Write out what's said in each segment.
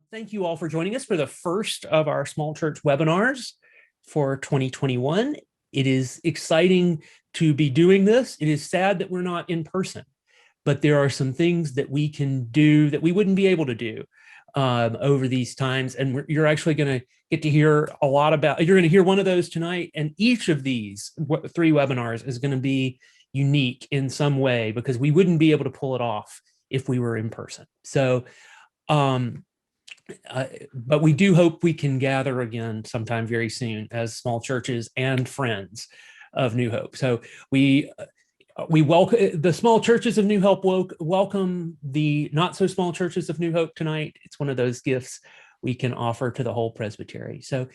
Thank you all for joining us for the first of our small church webinars for 2021. It is exciting to be doing this. It is sad that we're not in person, but there are some things that we can do that we wouldn't be able to do over these times. And you're actually going to get to hear a lot about, you're going to hear one of those tonight. And each of these three webinars is going to be unique in some way because we wouldn't be able to pull it off if we were in person. So, but we do hope we can gather again sometime very soon as small churches and friends of New Hope. So we welcome the small churches of New Hope, welcome the not so small churches of New Hope tonight. It's one of those gifts we can offer to the whole Presbytery. So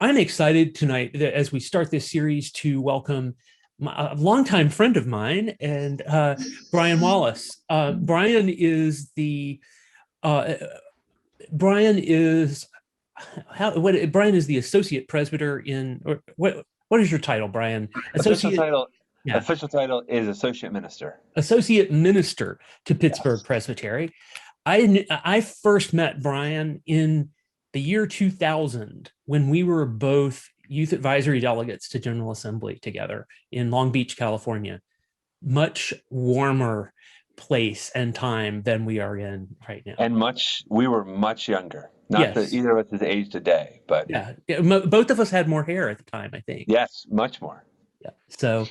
I'm excited tonight as we start this series to welcome a longtime friend of mine and Brian Wallace. Brian is the Brian is the associate presbyter in, or what is your title, Brian? Official title is associate minister. Associate minister to Pittsburgh, yes. Presbytery. I first met Brian in the year 2000 when we were both youth advisory delegates to General Assembly together in Long Beach, California. Much warmer place and time than we are in right now. And we were much younger. Not that either of us is aged a day, but yeah, both of us had more hair at the time, I think. Yes, much more. Yeah. So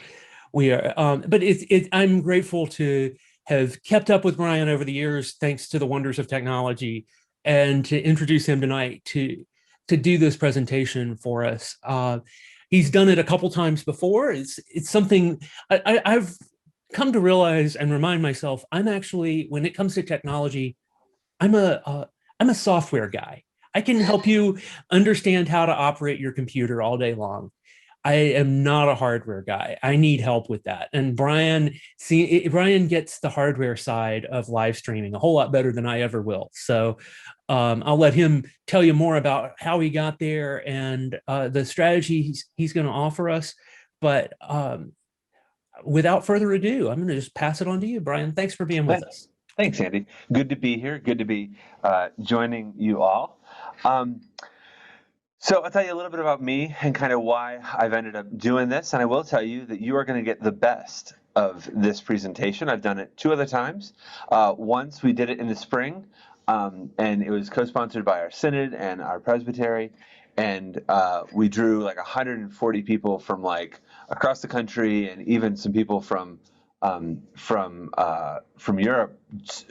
we are, but I'm grateful to have kept up with Brian over the years, thanks to the wonders of technology, and to introduce him tonight to do this presentation for us. He's done it a couple times before. It's something I've come to realize and remind myself, I'm actually, when it comes to technology, I'm a software guy. I can help you understand how to operate your computer all day long. I am not a hardware guy. I need help with that. And Brian gets the hardware side of live streaming a whole lot better than I ever will. So I'll let him tell you more about how he got there and the strategy he's going to offer us. But without further ado, I'm going to just pass it on to you, Brian. Thanks for being with us. Thanks, Andy. Good to be here. Good to be joining you all. So I'll tell you a little bit about me and kind of why I've ended up doing this. And I will tell you that you are going to get the best of this presentation. I've done it 2 other times. Once we did it in the spring, and it was co-sponsored by our synod and our presbytery. And we drew like 140 people from like across the country, and even some people from Europe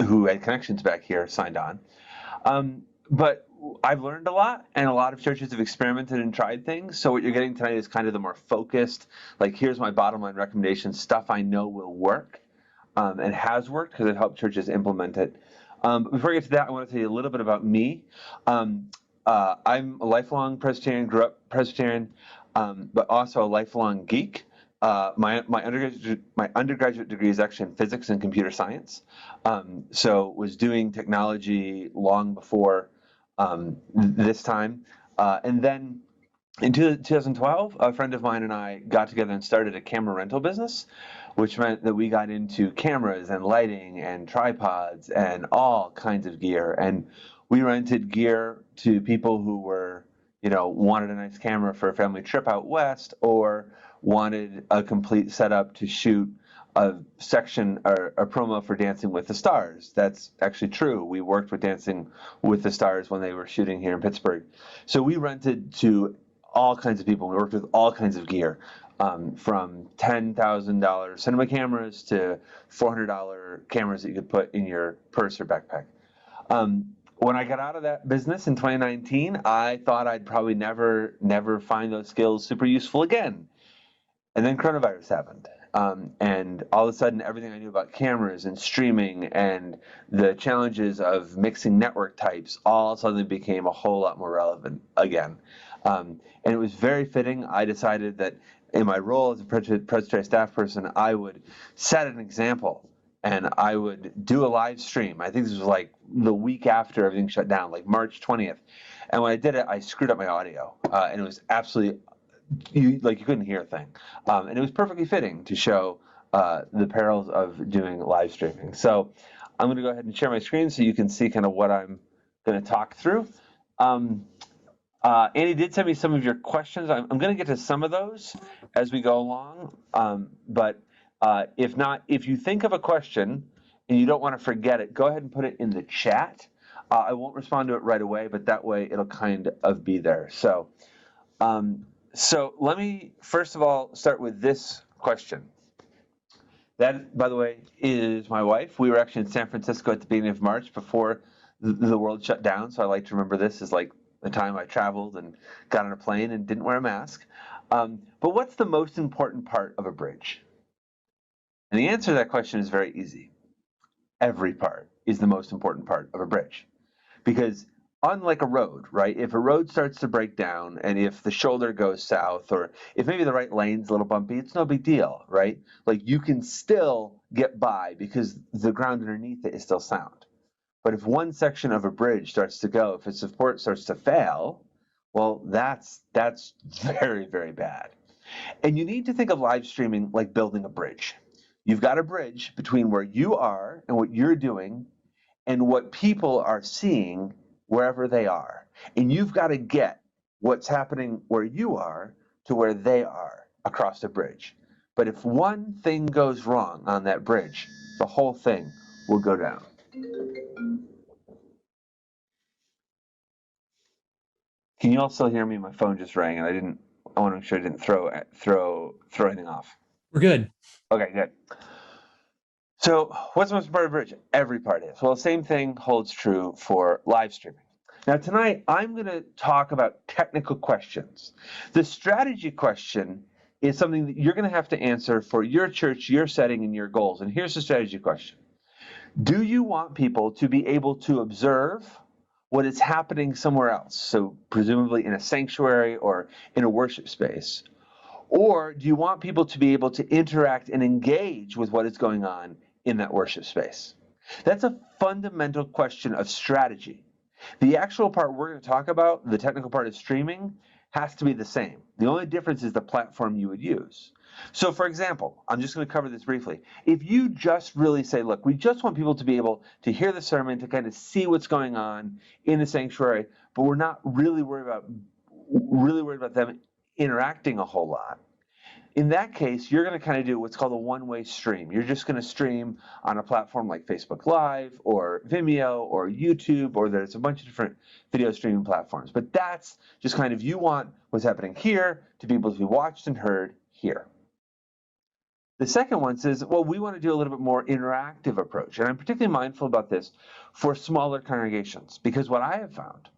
who had connections back here signed on. But I've learned a lot, and a lot of churches have experimented and tried things. So what you're getting tonight is kind of the more focused, like here's my bottom line recommendation, stuff I know will work and has worked because it helped churches implement it. Before I get to that, I want to tell you a little bit about me. I'm a lifelong Presbyterian, grew up Presbyterian, but also a lifelong geek. My undergraduate degree is actually in physics and computer science. So was doing technology long before this time. And then in 2012, a friend of mine and I got together and started a camera rental business, which meant that we got into cameras and lighting and tripods and all kinds of gear. And we rented gear to people who were, wanted a nice camera for a family trip out west, or wanted a complete setup to shoot a section or a promo for Dancing with the Stars. That's actually true. We worked with Dancing with the Stars when they were shooting here in Pittsburgh. So we rented to all kinds of people. We worked with all kinds of gear, from $10,000 cinema cameras to $400 cameras that you could put in your purse or backpack. When I got out of that business in 2019, I thought I'd probably never find those skills super useful again. And then coronavirus happened. And all of a sudden, everything I knew about cameras and streaming and the challenges of mixing network types all suddenly became a whole lot more relevant again. And it was very fitting. I decided that in my role as a Presbytery staff person, I would set an example and I would do a live stream. I think this was like the week after everything shut down, like March 20th. And when I did it, I screwed up my audio. And it was absolutely, you couldn't hear a thing. And it was perfectly fitting to show the perils of doing live streaming. So I'm going to go ahead and share my screen so you can see kind of what I'm going to talk through. Andy did send me some of your questions. I'm going to get to some of those as we go along. But if not, if you think of a question and you don't want to forget it, go ahead and put it in the chat. I won't respond to it right away, but that way it'll kind of be there. So let me first of all start with this question. That, by the way, is my wife. We were actually in San Francisco at the beginning of March before the world shut down. So I like to remember this as like the time I traveled and got on a plane and didn't wear a mask. But what's the most important part of a bridge? And the answer to that question is very easy. Every part is the most important part of a bridge. Because unlike a road, right? If a road starts to break down and if the shoulder goes south or if maybe the right lane's a little bumpy, it's no big deal, right? Like you can still get by because the ground underneath it is still sound. But if one section of a bridge starts to go, if its support starts to fail, well, that's very, very bad. And you need to think of live streaming like building a bridge. You've got a bridge between where you are and what you're doing and what people are seeing wherever they are. And you've got to get what's happening where you are to where they are across the bridge. But if one thing goes wrong on that bridge, the whole thing will go down. Can you all still hear me? My phone just rang, and I want to make sure I didn't throw anything off. We're good. Okay, good. So what's the most important bridge? Every part is. Well, the same thing holds true for live streaming. Now tonight, I'm going to talk about technical questions. The strategy question is something that you're going to have to answer for your church, your setting, and your goals. And here's the strategy question. Do you want people to be able to observe what is happening somewhere else? So presumably in a sanctuary or in a worship space. Or do you want people to be able to interact and engage with what is going on in that worship space? That's a fundamental question of strategy. The actual part we're going to talk about, the technical part of streaming, has to be the same. The only difference is the platform you would use. So for example, I'm just going to cover this briefly. If you just really say, look, we just want people to be able to hear the sermon, to kind of see what's going on in the sanctuary, but we're not really worried about them interacting a whole lot. In that case, you're going to kind of do what's called a one-way stream. You're just going to stream on a platform like Facebook Live or Vimeo or YouTube, or there's a bunch of different video streaming platforms. But that's just kind of, you want what's happening here to be able to be watched and heard here. The second one says, well, we want to do a little bit more interactive approach. And I'm particularly mindful about this for smaller congregations, because what I have found,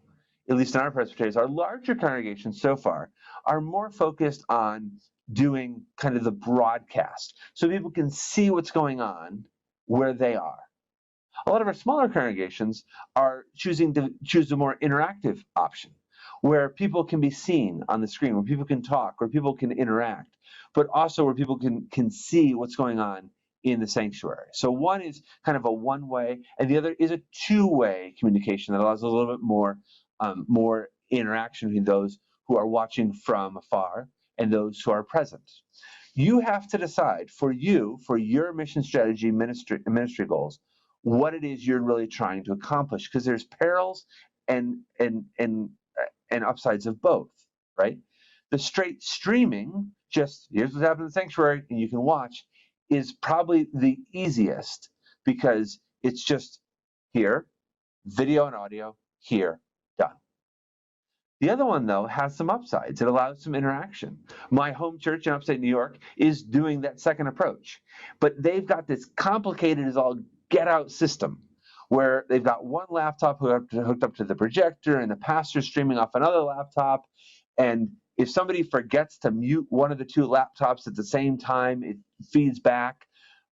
at least in our presbyteries, our larger congregations so far are more focused on doing kind of the broadcast so people can see what's going on where they are. A lot of our smaller congregations are choosing to choose a more interactive option where people can be seen on the screen, where people can talk, where people can interact, but also where people can see what's going on in the sanctuary. So one is kind of a one-way, and the other is a two-way communication that allows a little bit more interaction between those who are watching from afar and those who are present. You have to decide for your mission strategy, ministry goals, what it is you're really trying to accomplish, because there's perils and upsides of both, right? The straight streaming, just here's what's happening in the sanctuary and you can watch, is probably the easiest because it's just here, video and audio, here, done. The other one, though, has some upsides. It allows some interaction. My home church in upstate New York is doing that second approach, but they've got this complicated as all get out system where they've got one laptop hooked up to the projector and the pastor's streaming off another laptop. And if somebody forgets to mute one of the two laptops at the same time, it feeds back.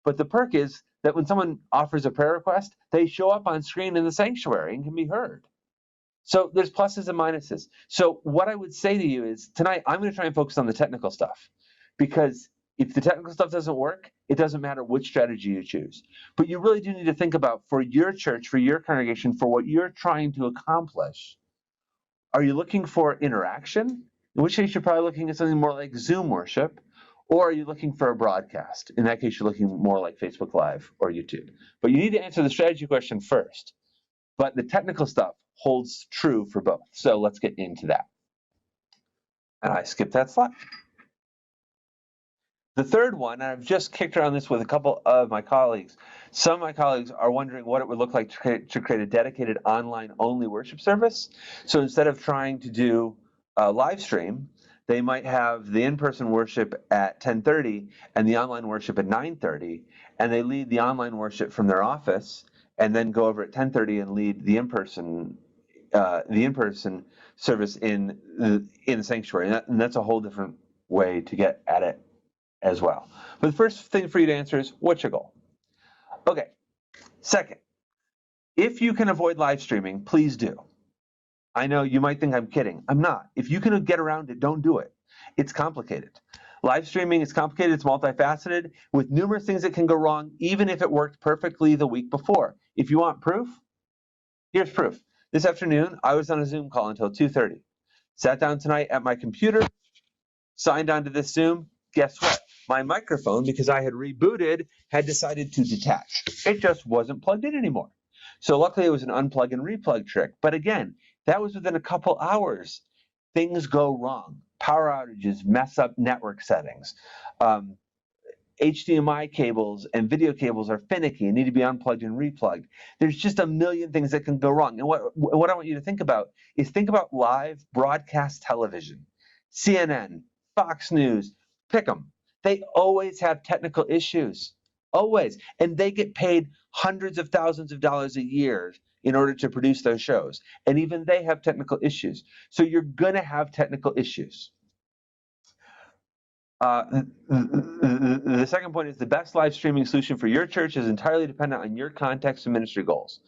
But the perk is that when someone offers a prayer request, they show up on screen in the sanctuary and can be heard. So there's pluses and minuses. So what I would say to you is tonight, I'm going to try and focus on the technical stuff, because if the technical stuff doesn't work, it doesn't matter which strategy you choose. But you really do need to think about, for your church, for your congregation, for what you're trying to accomplish. Are you looking for interaction? In which case, you're probably looking at something more like Zoom worship. Or are you looking for a broadcast? In that case, you're looking more like Facebook Live or YouTube. But you need to answer the strategy question first. But the technical stuff holds true for both. So let's get into that. And I skipped that slide. The third one, and I've just kicked around this with a couple of my colleagues. Some of my colleagues are wondering what it would look like to create a dedicated online-only worship service. So instead of trying to do a live stream, they might have the in-person worship at 10:30 and the online worship at 9:30, and they lead the online worship from their office, and then go over at 10:30 and lead the in-person service in the sanctuary. And that's a whole different way to get at it as well. But the first thing for you to answer is, what's your goal? Okay. Second, if you can avoid live streaming, please do. I know you might think I'm kidding. I'm not. If you can get around it, don't do it. It's complicated. Live streaming is complicated. It's multifaceted with numerous things that can go wrong, even if it worked perfectly the week before. If you want proof, here's proof. This afternoon, I was on a Zoom call until 2:30. Sat down tonight at my computer, signed onto this Zoom. Guess what? My microphone, because I had rebooted, had decided to detach. It just wasn't plugged in anymore. So luckily it was an unplug and replug trick. But again, that was within a couple hours. Things go wrong. Power outages mess up network settings. HDMI cables and video cables are finicky and need to be unplugged and replugged. There's just a million things that can go wrong. And what I want you to think about is think about live broadcast television. CNN, Fox News, pick them. They always have technical issues, always. And they get paid hundreds of thousands of dollars a year in order to produce those shows. And even they have technical issues. So you're going to have technical issues. The second point is the best live streaming solution for your church is entirely dependent on your context and ministry goals.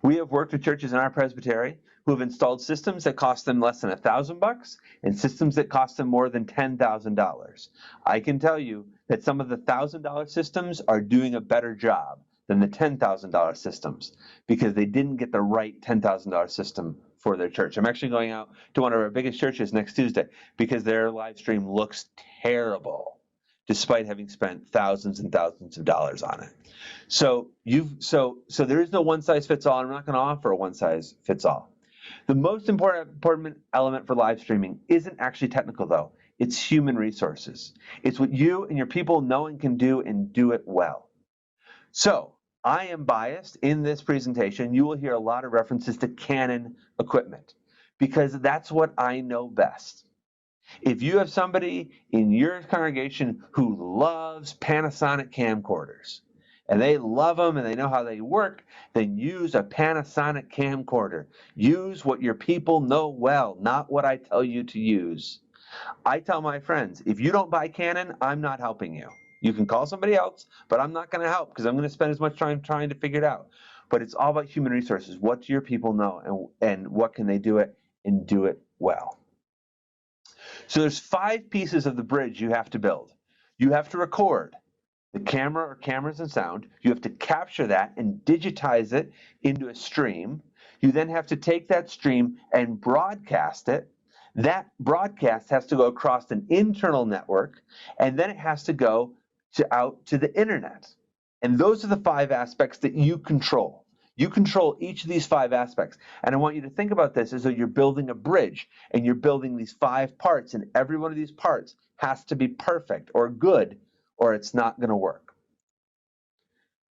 We have worked with churches in our Presbytery who have installed systems that cost them less than $1,000 and systems that cost them more than $10,000. I can tell you that some of the $1,000 systems are doing a better job than the $10,000 systems because they didn't get the right $10,000 system for their church. I'm actually going out to one of our biggest churches next Tuesday because their live stream looks terrible despite having spent thousands and thousands of dollars on it. So there is no one size fits all. I'm not going to offer a one size fits all. The most important element for live streaming isn't actually technical though. It's human resources. It's what you and your people know and can do and do it well. So I am biased in this presentation. You will hear a lot of references to Canon equipment because that's what I know best. If you have somebody in your congregation who loves Panasonic camcorders, and they love them and they know how they work, then use a Panasonic camcorder. Use what your people know well, not what I tell you to use. I tell my friends, if you don't buy Canon, I'm not helping you. You can call somebody else, but I'm not going to help because I'm going to spend as much time trying to figure it out. But it's all about human resources. What do your people know and what can they do it and do it well? So there's 5 pieces of the bridge you have to build. You have to record the camera or cameras and sound. You have to capture that and digitize it into a stream. You then have to take that stream and broadcast it. That broadcast has to go across an internal network, and then it has to go out to the internet. And those are the 5 aspects that you control. You control each of these 5 aspects. And I want you to think about this as though you're building a bridge, and you're building these 5 parts, and every one of these parts has to be perfect or good, or it's not going to work.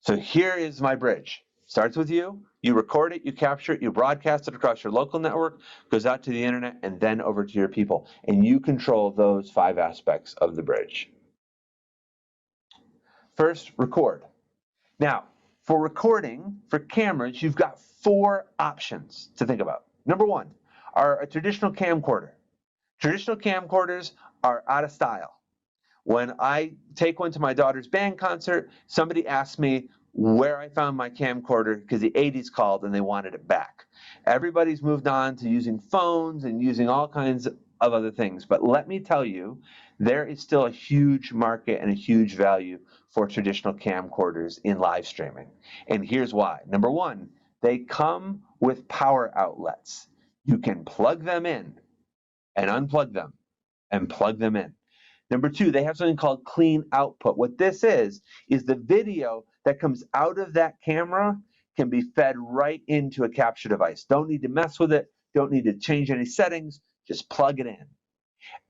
So here is my bridge. Starts with you. You record it, you capture it, you broadcast it across your local network, goes out to the internet, and then over to your people. And you control those 5 aspects of the bridge. First, record. Now, for recording, for cameras, you've got 4 options to think about. Number 1 are a traditional camcorder. Traditional camcorders are out of style. When I take one to my daughter's band concert, somebody asked me where I found my camcorder because the 80s called and they wanted it back. Everybody's moved on to using phones and using all kinds of other things. But let me tell you, there is still a huge market and a huge value for traditional camcorders in live streaming. And here's why. Number 1, they come with power outlets. You can plug them in and unplug them and plug them in. Number 2, they have something called clean output. What this is the video that comes out of that camera can be fed right into a capture device. Don't need to mess with it. Don't need to change any settings. Just plug it in.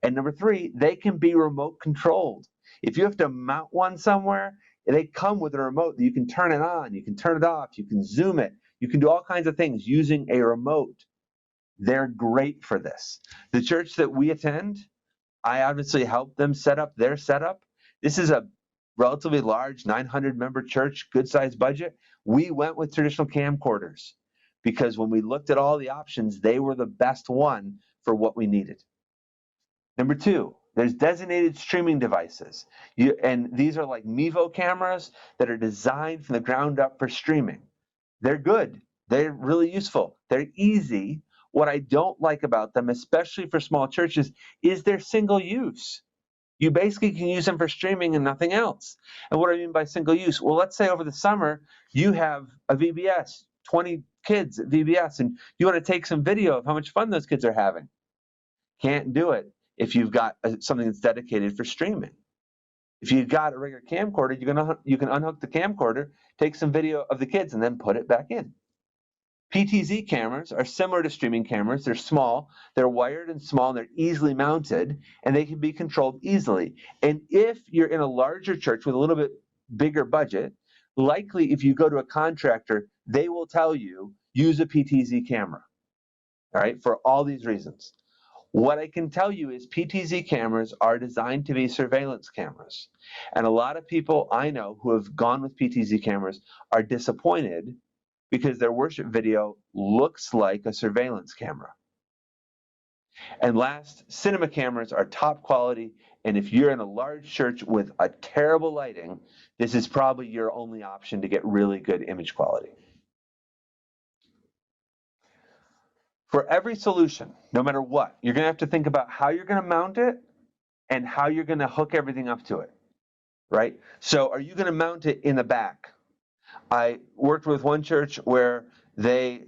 And number 3, they can be remote controlled. If you have to mount one somewhere, they come with a remote that you can turn it on, you can turn it off, you can zoom it, you can do all kinds of things using a remote. They're great for this. The church that we attend, I obviously helped them set up their setup. This is a relatively large 900-member church, good-sized budget. We went with traditional camcorders because when we looked at all the options, they were the best one for what we needed. Number 2, there's designated streaming devices. And these are like Mevo cameras that are designed from the ground up for streaming. They're good. They're really useful. They're easy. What I don't like about them, especially for small churches, is they're single use. You basically can use them for streaming and nothing else. And what do I mean by single use? Well, let's say over the summer, you have a VBS, 20 kids at VBS, and you want to take some video of how much fun those kids are having. Can't do it if you've got something that's dedicated for streaming. If you've got a regular camcorder, you can unhook the camcorder, take some video of the kids, and then put it back in. PTZ cameras are similar to streaming cameras. They're small, they're wired and small, and they're easily mounted, and they can be controlled easily. And if you're in a larger church with a little bit bigger budget, likely if you go to a contractor, they will tell you, use a PTZ camera, all right, for all these reasons. What I can tell you is PTZ cameras are designed to be surveillance cameras. And a lot of people I know who have gone with PTZ cameras are disappointed because their worship video looks like a surveillance camera. And last, cinema cameras are top quality, and if you're in a large church with a terrible lighting, this is probably your only option to get really good image quality. For every solution, no matter what, you're going to have to think about how you're going to mount it and how you're going to hook everything up to it, right? So are you going to mount it in the back? I worked with one church where they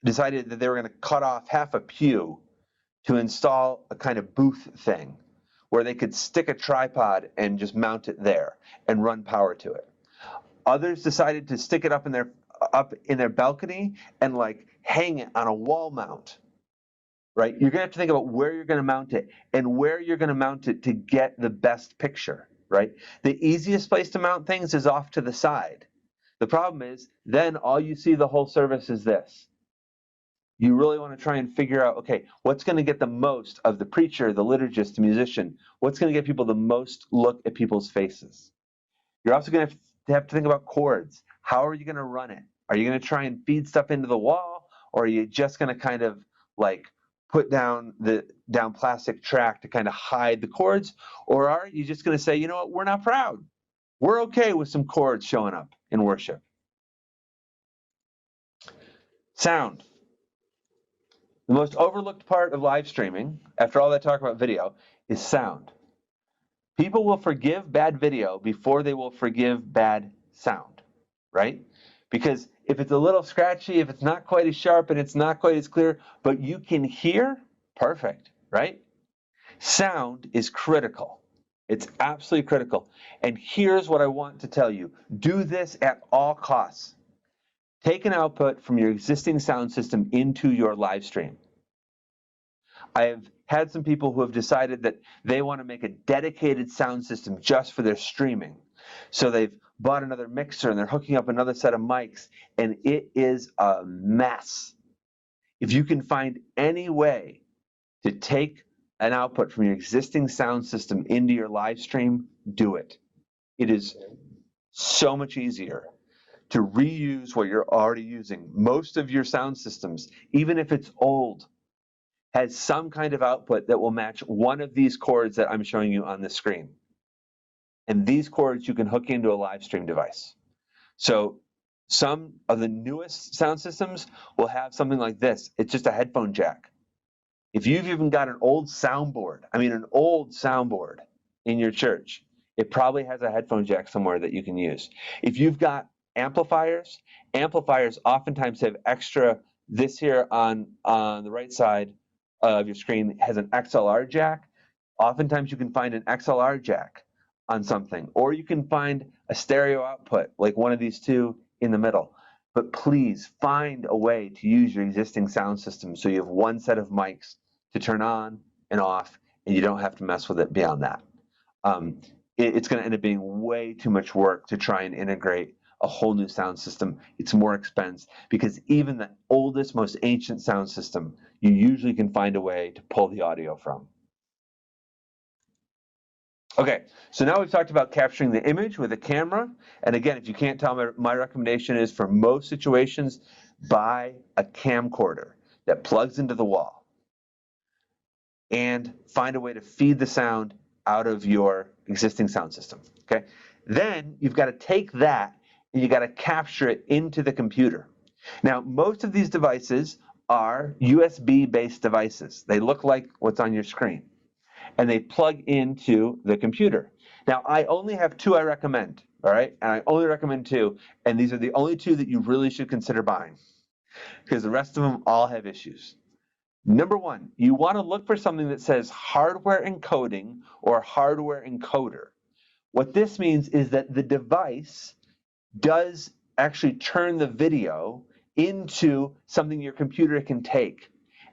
decided that they were going to cut off half a pew to install a kind of booth thing where they could stick a tripod and just mount it there and run power to it. Others decided to stick it up in their balcony and like hang it on a wall mount, right? You're going to have to think about where you're going to mount it and where you're going to mount it to get the best picture, right? The easiest place to mount things is off to the side. The problem is then all you see the whole service is this. You really want to try and figure out, okay, what's going to get the most of the preacher, the liturgist, the musician? What's going to get people the most look at people's faces? You're also going to have to think about chords. How are you going to run it? Are you going to try and feed stuff into the wall, or are you just going to kind of like put down plastic track to kind of hide the chords? Or are you just going to say, you know what, we're not proud. We're okay with some chords showing up in worship. Sound. The most overlooked part of live streaming, after all that talk about video, is sound. People will forgive bad video before they will forgive bad sound, right? Because if it's a little scratchy, if it's not quite as sharp and it's not quite as clear, but you can hear, perfect, right? Sound is critical. It's absolutely critical. And here's what I want to tell you. Do this at all costs. Take an output from your existing sound system into your live stream. I have had some people who have decided that they want to make a dedicated sound system just for their streaming. So they've bought another mixer and they're hooking up another set of mics, and it is a mess. If you can find any way to take an output from your existing sound system into your live stream, do it. It is so much easier to reuse what you're already using. Most of your sound systems, even if it's old, has some kind of output that will match one of these cords that I'm showing you on the screen. And these cords you can hook into a live stream device. So some of the newest sound systems will have something like this. It's just a headphone jack. If you've even got an old soundboard in your church, it probably has a headphone jack somewhere that you can use. If you've got amplifiers oftentimes have extra, this here on the right side of your screen has an XLR jack. Oftentimes you can find an XLR jack on something, or you can find a stereo output like one of these two in the middle. but please find a way to use your existing sound system so you have one set of mics to turn on and off, and you don't have to mess with it beyond that. It's going to end up being way too much work to try and integrate a whole new sound system. It's more expensive because even the oldest, most ancient sound system, you usually can find a way to pull the audio from. Okay, so now we've talked about capturing the image with a camera. And again, if you can't tell, my recommendation is for most situations, buy a camcorder that plugs into the wall and find a way to feed the sound out of your existing sound system. Okay, then you've got to take that and you got to capture it into the computer. Now, most of these devices are USB-based devices. They look like what's on your screen, and they plug into the computer. Now, I only have two I recommend, all right? And I only recommend two, and these are the only two that you really should consider buying, because the rest of them all have issues. Number one, you want to look for something that says hardware encoding or hardware encoder. What this means is that the device does actually turn the video into something your computer can take,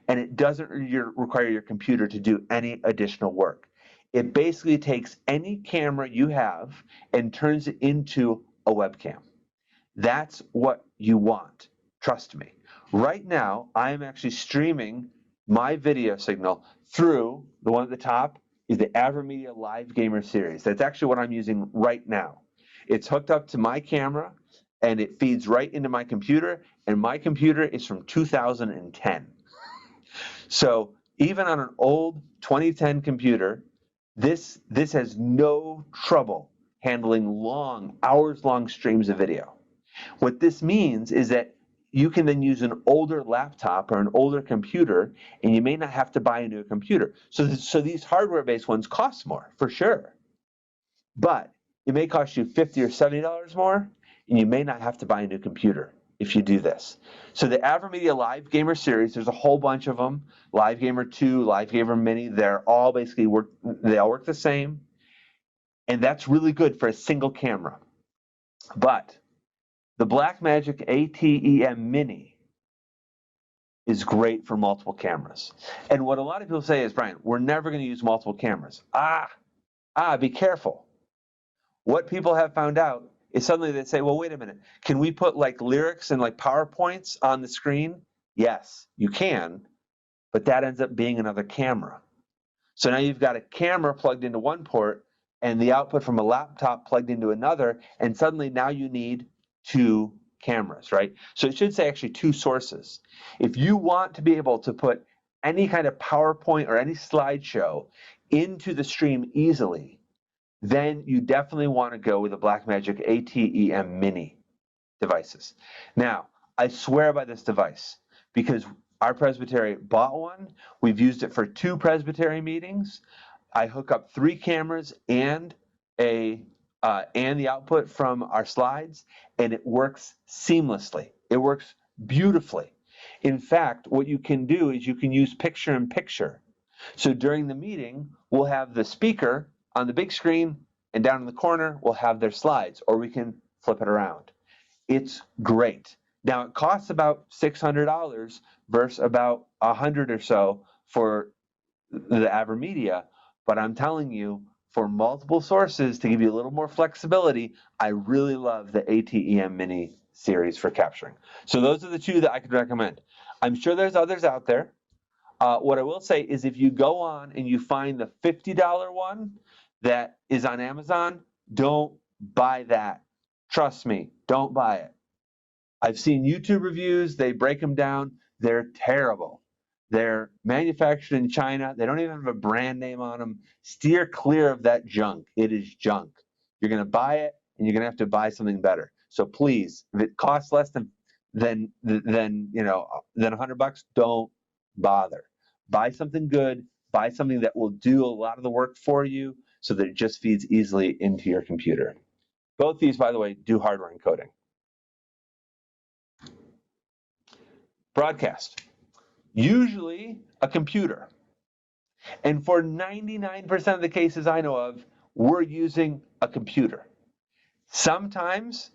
and it doesn't require your computer to do any additional work. It basically takes any camera you have and turns it into a webcam. That's what you want. Trust me. Right now, I am actually streaming my video signal through the one at the top is the AverMedia Live Gamer Series. That's actually what I'm using right now. It's hooked up to my camera, and it feeds right into my computer, and my computer is from 2010. So even on an old 2010 computer, this has no trouble handling long, hours-long streams of video. What this means is that you can then use an older laptop or an older computer, and you may not have to buy a new computer. So these hardware-based ones cost more, for sure. But it may cost you $50 or $70 more, and you may not have to buy a new computer if you do this. So the AverMedia Live Gamer Series, there's a whole bunch of them. Live Gamer 2, Live Gamer Mini, they're all basically they all work the same. And that's really good for a single camera. But the Blackmagic ATEM Mini is great for multiple cameras. And what a lot of people say is, Brian, we're never going to use multiple cameras. Be careful. What people have found out is suddenly they say, well, wait a minute. Can we put like lyrics and like PowerPoints on the screen? Yes, you can, but that ends up being another camera. So now you've got a camera plugged into one port and the output from a laptop plugged into another, and suddenly now you need two cameras, right? So it should say actually two sources. If you want to be able to put any kind of PowerPoint or any slideshow into the stream easily, then you definitely want to go with the Blackmagic ATEM Mini devices. Now, I swear by this device because our Presbytery bought one. We've used it for 2 Presbytery meetings. I hook up 3 cameras and the output from our slides, and it works seamlessly. It works beautifully. In fact, what you can do is you can use picture-in-picture. So during the meeting, we'll have the speaker on the big screen, and down in the corner, we'll have their slides, or we can flip it around. It's great. Now, it costs about $600 versus about $100 or so for the AverMedia, but I'm telling you, for multiple sources, to give you a little more flexibility, I really love the ATEM Mini series for capturing. So those are the 2 that I could recommend. I'm sure there's others out there. What I will say is if you go on and you find the $50 one that is on Amazon, don't buy that. Trust me, don't buy it. I've seen YouTube reviews. They break them down. They're terrible. They're manufactured in China. They don't even have a brand name on them. Steer clear of that junk. It is junk. You're going to buy it, and you're going to have to buy something better. So please, if it costs less than $100, don't bother. Buy something good. Buy something that will do a lot of the work for you so that it just feeds easily into your computer. Both these, by the way, do hardware encoding. Broadcast. Usually a computer. And for 99% of the cases I know of, we're using a computer. Sometimes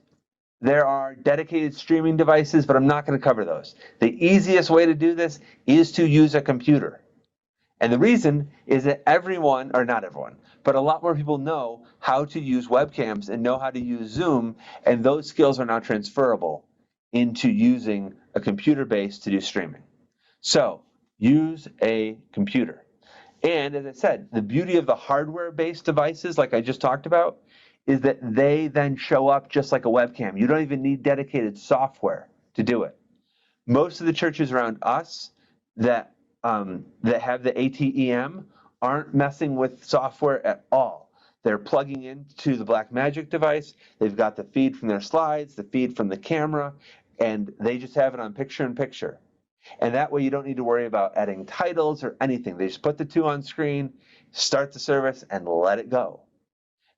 There are dedicated streaming devices, but I'm not going to cover those. The easiest way to do this is to use a computer. And the reason is that everyone, or not everyone, but a lot more people know how to use webcams and know how to use Zoom, and those skills are now transferable into using a computer base to do streaming. So use a computer. And as I said, the beauty of the hardware-based devices, like I just talked about, is that they then show up just like a webcam. You don't even need dedicated software to do it. Most of the churches around us that have the ATEM aren't messing with software at all. They're plugging into the Blackmagic device. They've got the feed from their slides, the feed from the camera, and they just have it on picture-in-picture. And that way you don't need to worry about adding titles or anything. They just put the two on screen, start the service, and let it go.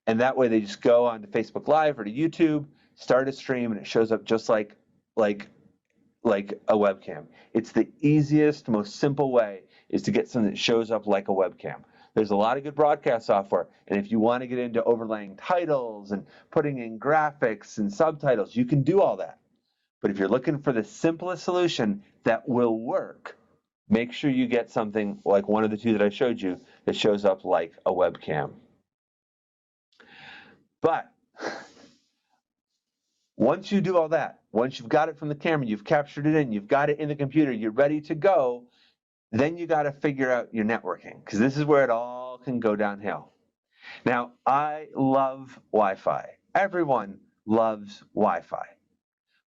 And that way they just go onto Facebook Live or to YouTube, start a stream, and it shows up just like a webcam. It's the easiest, most simple way is to get something that shows up like a webcam. There's a lot of good broadcast software, and if you want to get into overlaying titles and putting in graphics and subtitles, you can do all that. But if you're looking for the simplest solution that will work, make sure you get something like one of the two that I showed you that shows up like a webcam. But once you do all that, once you've got it from the camera, you've captured it in, you've got it in the computer, you're ready to go, then you got to figure out your networking, because this is where it all can go downhill. Now, I love Wi-Fi. Everyone loves Wi-Fi.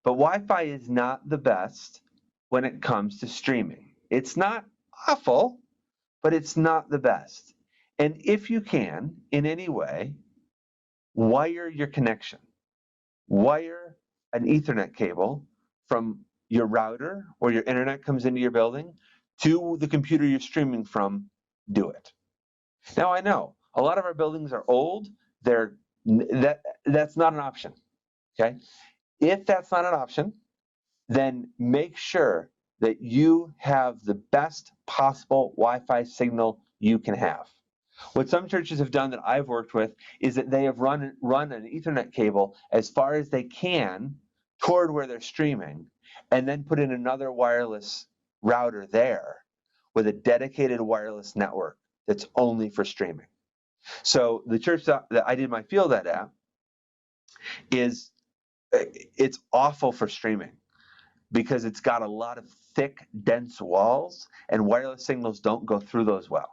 But Wi-Fi is not the best when it comes to streaming. It's not awful, but it's not the best. And if you can, in any way, wire your connection. Wire an Ethernet cable from your router or your internet comes into your building to the computer you're streaming from. Do it. Now, I know a lot of our buildings are old. That's not an option. Okay? If that's not an option, then make sure that you have the best possible Wi-Fi signal you can have. What some churches have done that I've worked with is that they have run an Ethernet cable as far as they can toward where they're streaming, and then put in another wireless router there with a dedicated wireless network that's only for streaming. So the church that I did my field at it's awful for streaming because it's got a lot of thick, dense walls, and wireless signals don't go through those well.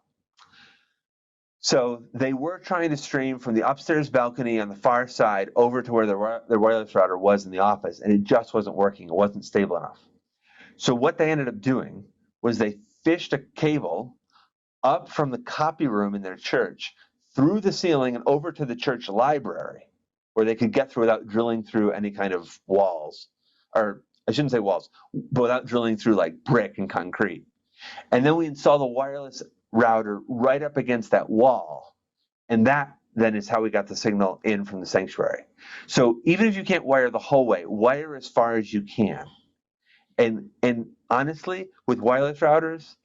So they were trying to stream from the upstairs balcony on the far side over to where their wireless router was in the office, and it just wasn't working. It wasn't stable enough. So what they ended up doing was they fished a cable up from the copy room in their church through the ceiling and over to the church library, where they could get through without drilling through any kind of walls, or I shouldn't say walls, but without drilling through like brick and concrete. And then we install the wireless router right up against that wall. And that then is how we got the signal in from the sanctuary. So even if you can't wire the whole way, wire as far as you can. And honestly, with wireless routers,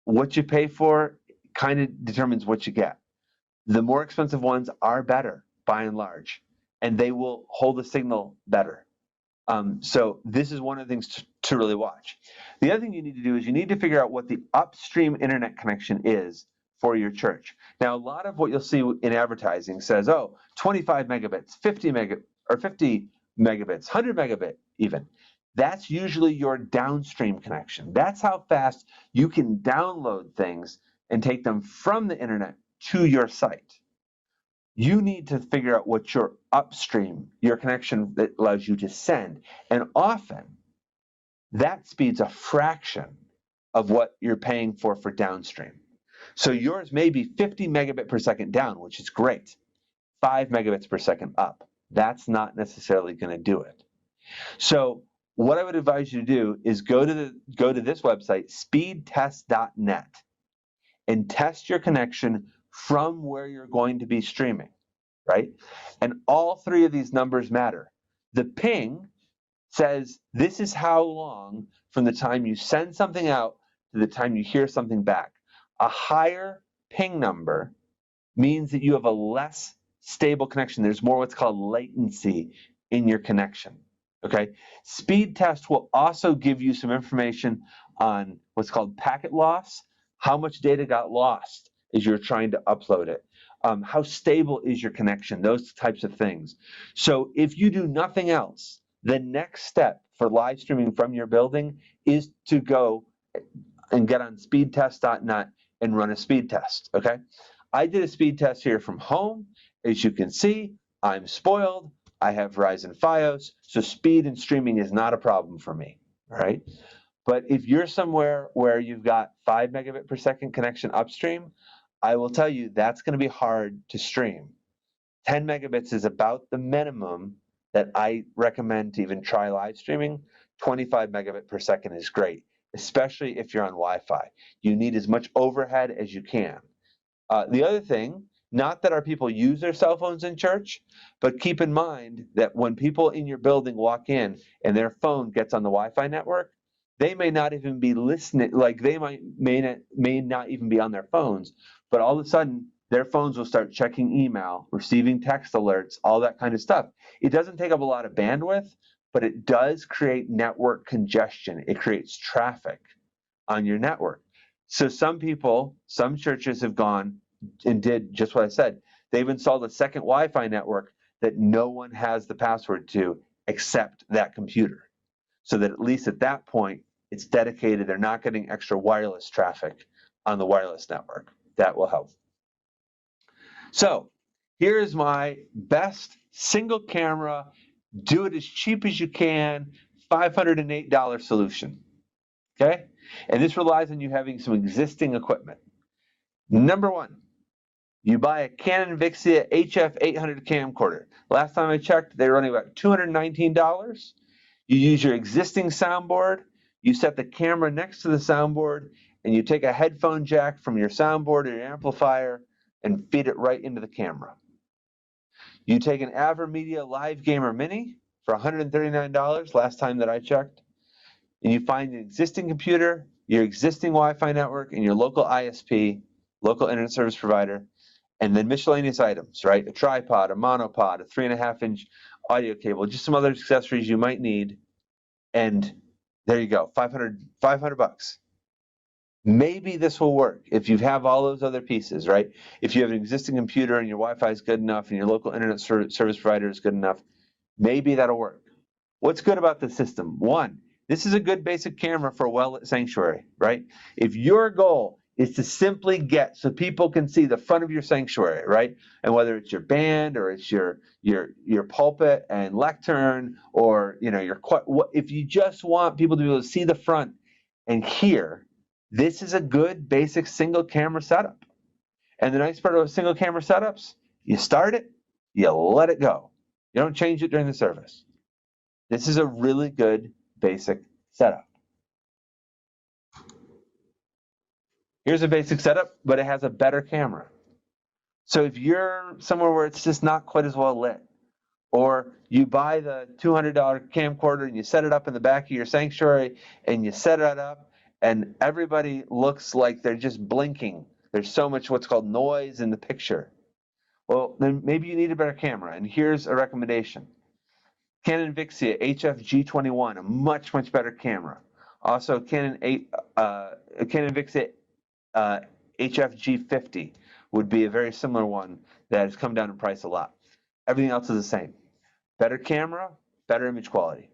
what you pay for kind of determines what you get. The more expensive ones are better by and large, and they will hold the signal better. So this is one of the things to really watch. The other thing you need to do is you need to figure out what the upstream internet connection is for your church. Now, a lot of what you'll see in advertising says, oh, 25 megabits, 50 megabits, 100 megabit even. That's usually your downstream connection. That's how fast you can download things and take them from the internet to your site. You need to figure out what your upstream, your connection that allows you to send. And often, that speed's a fraction of what you're paying for downstream. So yours may be 50 megabit per second down, which is great. 5 megabits per second up. That's not necessarily going to do it. So what I would advise you to do is go to this website, speedtest.net, and test your connection from where you're going to be streaming, right? And all three of these numbers matter. The ping says this is how long from the time you send something out to the time you hear something back. A higher ping number means that you have a less stable connection. There's more what's called latency in your connection. Okay. Speed test will also give you some information on what's called packet loss, how much data got lost as you're trying to upload it, how stable is your connection, those types of things. So if you do nothing else, the next step for live streaming from your building is to go and get on speedtest.net and run a speed test. Okay. I did a speed test here from home. As you can see, I'm spoiled. I have Ryzen Fios, so speed and streaming is not a problem for me, all right? But if you're somewhere where you've got 5 megabit per second connection upstream, I will tell you that's going to be hard to stream. 10 megabits is about the minimum that I recommend to even try live streaming. 25 megabit per second is great, especially if you're on Wi-Fi. You need as much overhead as you can. The other thing, not that our people use their cell phones in church, but keep in mind that when people in your building walk in and their phone gets on the Wi-Fi network, they may not even be listening, like they may not even be on their phones, but all of a sudden their phones will start checking email, receiving text alerts, all that kind of stuff. It doesn't take up a lot of bandwidth, but it does create network congestion. It creates traffic on your network. So some people, some churches have gone and did just what I said. They've installed a second Wi-Fi network that no one has the password to except that computer. So that at least at that point, it's dedicated. They're not getting extra wireless traffic on the wireless network. That will help. So here's my best single camera, do it as cheap as you can, $508 solution. Okay? And this relies on you having some existing equipment. Number one, you buy a Canon Vixia HF800 camcorder. Last time I checked, they were running about $219. You use your existing soundboard, you set the camera next to the soundboard, and you take a headphone jack from your soundboard or your amplifier and feed it right into the camera. You take an AverMedia Live Gamer Mini for $139 last time that I checked, and you find an existing computer, your existing Wi-Fi network, and your local ISP, local internet service provider, and then miscellaneous items, right? A tripod, a monopod, a 3.5-inch audio cable, just some other accessories you might need. And there you go, 500 bucks. Maybe this will work if you have all those other pieces, right? If you have an existing computer and your Wi-Fi is good enough and your local internet service provider is good enough, maybe that'll work. What's good about the system? One, this is a good basic camera for a well-lit sanctuary, right? If your goal is to simply get so people can see the front of your sanctuary, right? And whether it's your band or it's your pulpit and lectern, or if you just want people to be able to see the front and hear, this is a good basic single camera setup. And the nice part about single camera setups, you start it, you let it go. You don't change it during the service. This is a really good basic setup. Here's a basic setup, but it has a better camera. So if you're somewhere where it's just not quite as well lit, or you buy the $200 camcorder and you set it up in the back of your sanctuary and you set it up and everybody looks like they're just blinking. There's so much what's called noise in the picture. Well, then maybe you need a better camera. And here's a recommendation. Canon Vixia HF-G21, a much, much better camera. Also, Canon Vixia HF-G50 would be a very similar one that has come down in price a lot. Everything else is the same. Better camera, better image quality.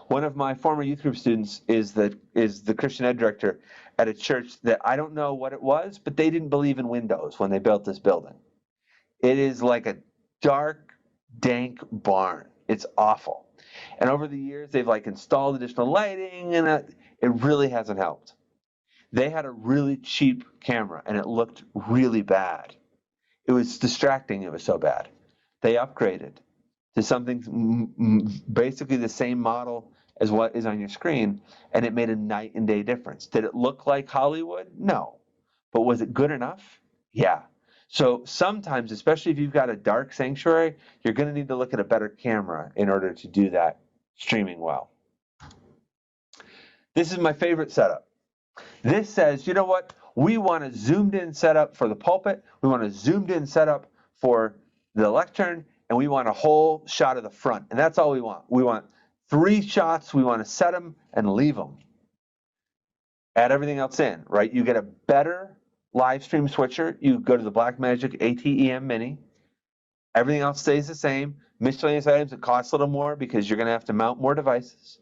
One of my former youth group students is the Christian ed director at a church that I don't know what it was, but they didn't believe in windows when they built this building. It is like a dark, dank barn. It's awful. And over the years, they've installed additional lighting, and it really hasn't helped. They had a really cheap camera, and it looked really bad. It was distracting. It was so bad. They upgraded to something basically the same model as what is on your screen, and it made a night and day difference. Did it look like Hollywood? No. But was it good enough? Yeah. So sometimes, especially if you've got a dark sanctuary, you're going to need to look at a better camera in order to do that streaming well. This is my favorite setup. This says, you know what? We want a zoomed in setup for the pulpit. We want a zoomed in setup for the lectern, and we want a whole shot of the front. And that's all we want. We want 3 shots, we want to set them and leave them. Add everything else in, right? You get a better live stream switcher. You go to the Blackmagic ATEM Mini. Everything else stays the same. Miscellaneous items, it costs a little more because you're going to have to mount more devices.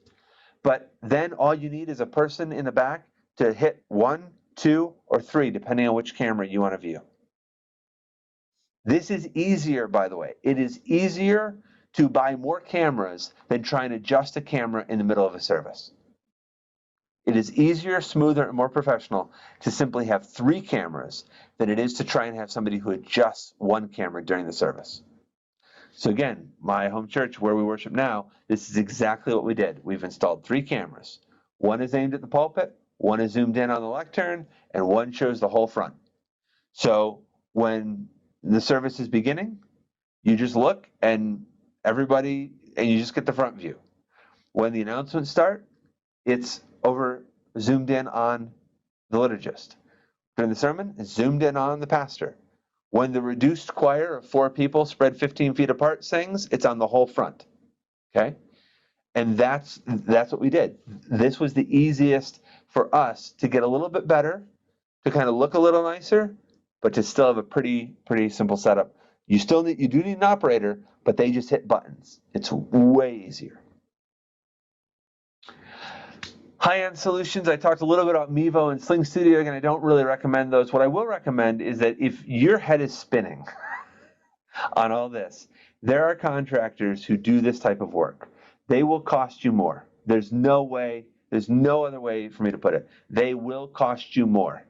But then all you need is a person in the back to hit 1, 2, or 3, depending on which camera you want to view. This is easier, by the way. It is easier to buy more cameras than trying to adjust a camera in the middle of a service. It is easier, smoother, and more professional to simply have 3 cameras than it is to try and have somebody who adjusts 1 camera during the service. So again, my home church where we worship now, this is exactly what we did. We've installed 3 cameras. 1 is aimed at the pulpit, 1 is zoomed in on the lectern, and 1 shows the whole front. So when the service is beginning, you just look and you just get the front view. When the announcements start, it's zoomed in on the liturgist. During the sermon, it's zoomed in on the pastor. When the reduced choir of 4 people spread 15 feet apart sings, it's on the whole front. Okay? And that's what we did. This was the easiest for us to get a little bit better, to kind of look a little nicer, but to still have a pretty simple setup. You do need an operator, but they just hit buttons. It's way easier. High-end solutions, I talked a little bit about Mevo and Sling Studio, and I don't really recommend those. What I will recommend is that if your head is spinning on all this, there are contractors who do this type of work. They will cost you more. There's no other way for me to put it. They will cost you more.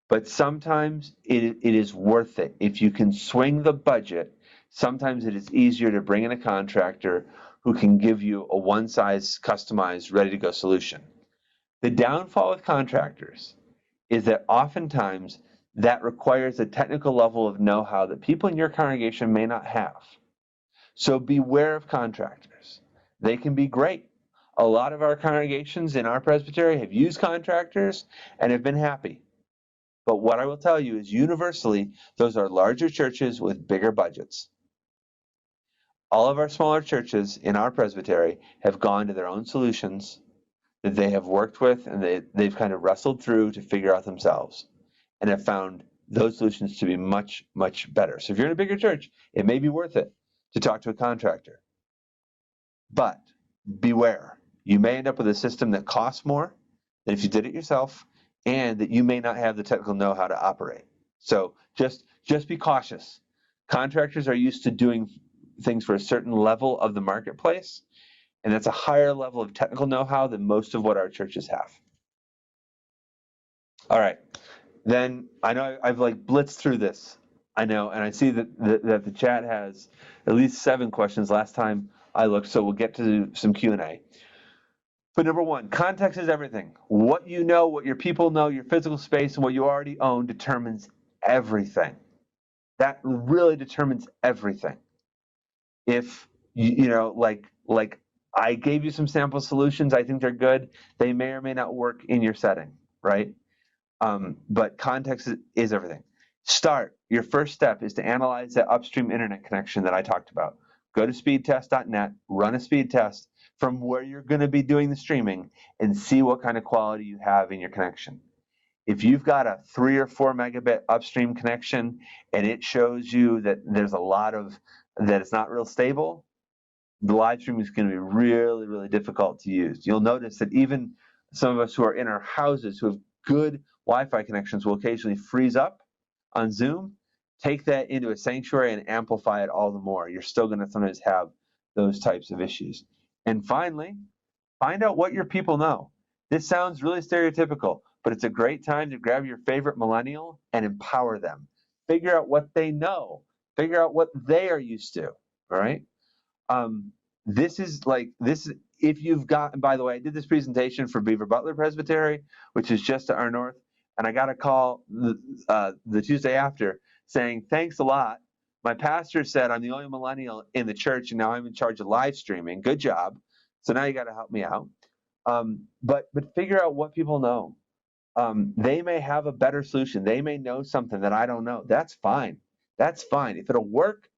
But sometimes it is worth it. If you can swing the budget, sometimes it is easier to bring in a contractor who can give you a one-size customized, ready-to-go solution. The downfall with contractors is that oftentimes that requires a technical level of know-how that people in your congregation may not have. So beware of contractors. They can be great. A lot of our congregations in our presbytery have used contractors and have been happy. But what I will tell you is universally, those are larger churches with bigger budgets. All of our smaller churches in our presbytery have gone to their own solutions that they have worked with and they've kind of wrestled through to figure out themselves and have found those solutions to be much, much better. So if you're in a bigger church, it may be worth it to talk to a contractor. But beware, you may end up with a system that costs more than if you did it yourself and that you may not have the technical know-how to operate. So just be cautious. Contractors are used to doing things for a certain level of the marketplace, and that's a higher level of technical know-how than most of what our churches have. All right, then I know I've blitzed through this. I know, and I see that the chat has at least 7 questions last time I looked, so we'll get to some Q&A. But number 1, context is everything. What you know, what your people know, your physical space, and what you already own determines everything. That really determines everything. If like I gave you some sample solutions, I think they're good. They may or may not work in your setting, right? But context is everything. Your first step is to analyze that upstream internet connection that I talked about. Go to speedtest.net, run a speed test from where you're going to be doing the streaming, and see what kind of quality you have in your connection. If you've got a 3 or 4 megabit upstream connection and it shows you that there's a lot of that it's not real stable, the live stream is going to be really, really difficult to use. You'll notice that even some of us who are in our houses who have good Wi-Fi connections will occasionally freeze up on Zoom. Take that into a sanctuary and amplify it all the more. You're still going to sometimes have those types of issues. And finally, find out what your people know. This sounds really stereotypical, but it's a great time to grab your favorite millennial and empower them. Figure out what they know. Figure out what they are used to, all right? This is if you've got, by the way, I did this presentation for Beaver Butler Presbytery, which is just to our north, and I got a call the Tuesday after saying, thanks a lot. My pastor said I'm the only millennial in the church, and now I'm in charge of live streaming. Good job. So now you got to help me out. But figure out what people know. They may have a better solution. They may know something that I don't know. That's fine. That's fine. If it'll work,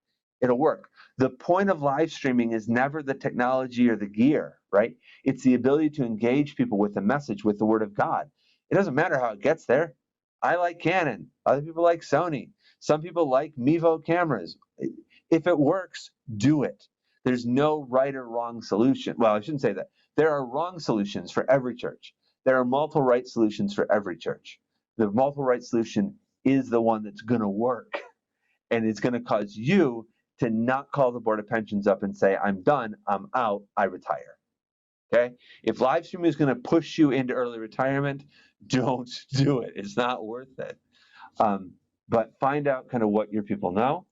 It'll work. The point of live streaming is never the technology or the gear, right? It's the ability to engage people with the message, with the word of God. It doesn't matter how it gets there. I like Canon. Other people like Sony. Some people like Mevo cameras. If it works, do it. There's no right or wrong solution. Well, I shouldn't say that. There are wrong solutions for every church. There are multiple right solutions for every church. The multiple right solution is the one that's going to work, and it's going to cause you to not call the Board of Pensions up and say, I'm done, I'm out, I retire. Okay? If live streaming is going to push you into early retirement, don't do it. It's not worth it. But find out kind of what your people know.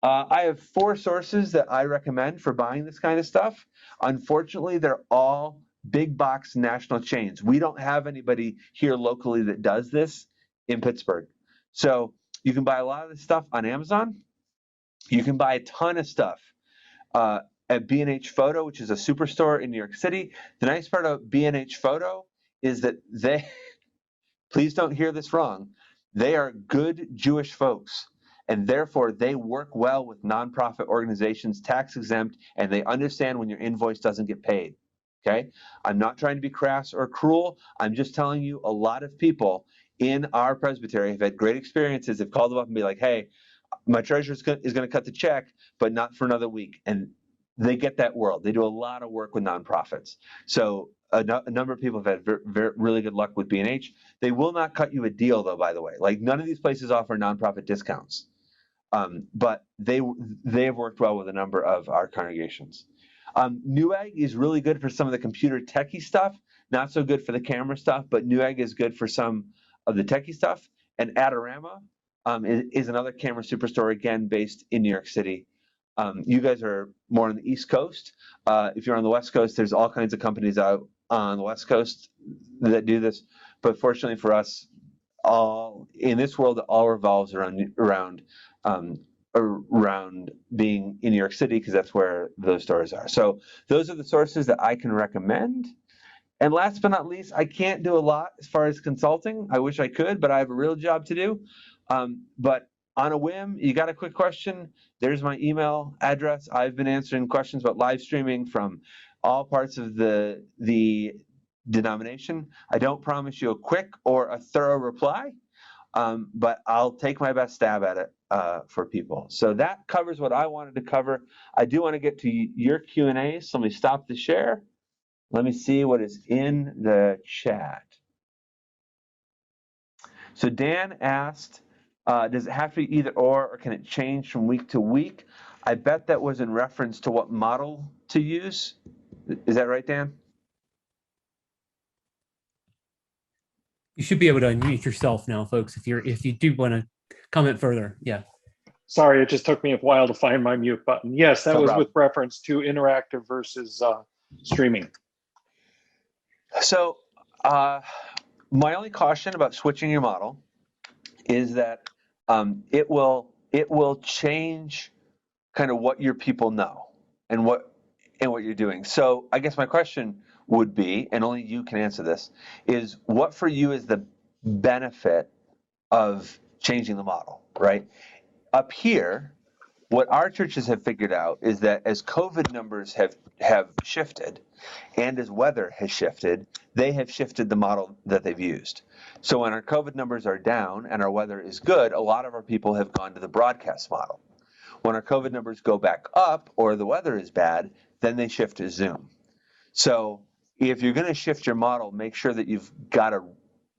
I have 4 sources that I recommend for buying this kind of stuff. Unfortunately, they're all big box national chains. We don't have anybody here locally that does this in Pittsburgh. So you can buy a lot of this stuff on Amazon. You can buy a ton of stuff at B&H Photo, which is a superstore in New York City. The nice part about B&H Photo is that they, please don't hear this wrong, they are good Jewish folks, and therefore they work well with nonprofit organizations, tax exempt, and they understand when your invoice doesn't get paid. Okay? I'm not trying to be crass or cruel. I'm just telling you a lot of people in our presbytery have had great experiences. They've called them up and be like, hey, my treasurer is going to cut the check, but not for another week. And they get that world. They do a lot of work with nonprofits. So a number of people have had really good luck with B&H. They will not cut you a deal, though, by the way. Like, none of these places offer nonprofit discounts. But they have worked well with a number of our congregations. Newegg is really good for some of the computer techie stuff, not so good for the camera stuff, but Newegg is good for some of the techie stuff. And Adorama is another camera superstore, again, based in New York City. You guys are more on the East Coast. If you're on the West Coast, there's all kinds of companies out on the West Coast that do this. But fortunately for us, all in this world, it all revolves around being in New York City, because that's where those stores are. So those are the sources that I can recommend. And last but not least, I can't do a lot as far as consulting. I wish I could, but I have a real job to do. But on a whim, you got a quick question, there's my email address. I've been answering questions about live streaming from all parts of the denomination. I don't promise you a quick or a thorough reply, but I'll take my best stab at it for people. So that covers what I wanted to cover. I do want to get to your Q&A, so let me stop the share. Let me see what is in the chat. So Dan asked, does it have to be either or can it change from week to week? I bet that was in reference to what model to use. Is that right, Dan? You should be able to unmute yourself now, folks, if you do want to comment further. Yeah. Sorry, it just took me a while to find my mute button. Yes, that No was problem. with reference to interactive versus streaming. So my only caution about switching your model is that it will change kind of what your people know and what you're doing. So I guess my question would be, and only you can answer this, is what for you is the benefit of changing the model, right? Up here, what our churches have figured out is that as COVID numbers have shifted and as weather has shifted, they have shifted the model that they've used. So when our COVID numbers are down and our weather is good, a lot of our people have gone to the broadcast model. When our COVID numbers go back up or the weather is bad, then they shift to Zoom. So if you're going to shift your model, make sure that you've got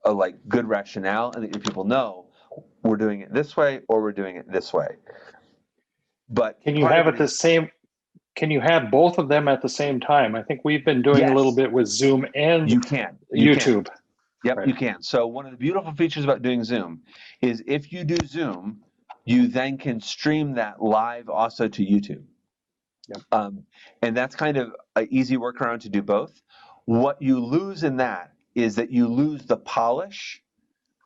a like good rationale and that your people know we're doing it this way or we're doing it this way. But can you have it the same? Can you have both of them at the same time? I think we've been doing a little bit with Zoom and YouTube. Yep, right. You can. So one of the beautiful features about doing Zoom is if you do Zoom, you then can stream that live also to YouTube. Yep. And that's kind of an easy workaround to do both. What you lose in that is that you lose the polish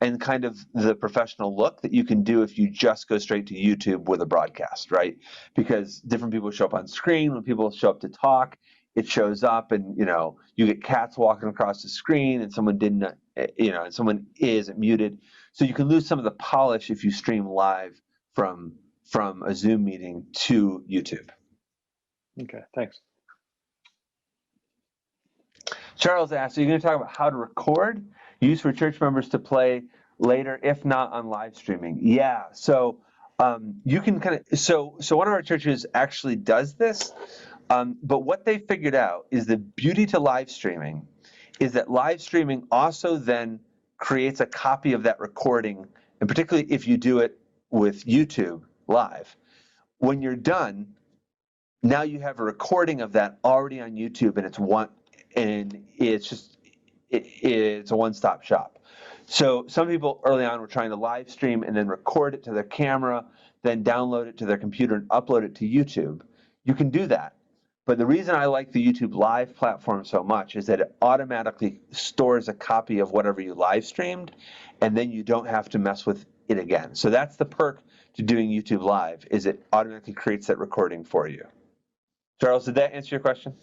and kind of the professional look that you can do if you just go straight to YouTube with a broadcast, right? Because different people show up on screen. When people show up to talk, it shows up and, you get cats walking across the screen and someone didn't, and someone is muted. So you can lose some of the polish if you stream live from from a Zoom meeting to YouTube. Okay, thanks. Charles asked, are you going to talk about how to record, use for church members to play later, if not on live streaming? Yeah, so you can so one of our churches actually does this, but what they figured out is the beauty to live streaming is that live streaming also then creates a copy of that recording, and particularly if you do it with YouTube live. When you're done, now you have a recording of that already on YouTube, and it's a one-stop shop. So some people early on were trying to live stream and then record it to their camera, then download it to their computer and upload it to YouTube. You can do that. But the reason I like the YouTube Live platform so much is that it automatically stores a copy of whatever you live streamed, and then you don't have to mess with it again. So that's the perk to doing YouTube Live, is it automatically creates that recording for you. Charles, did that answer your question?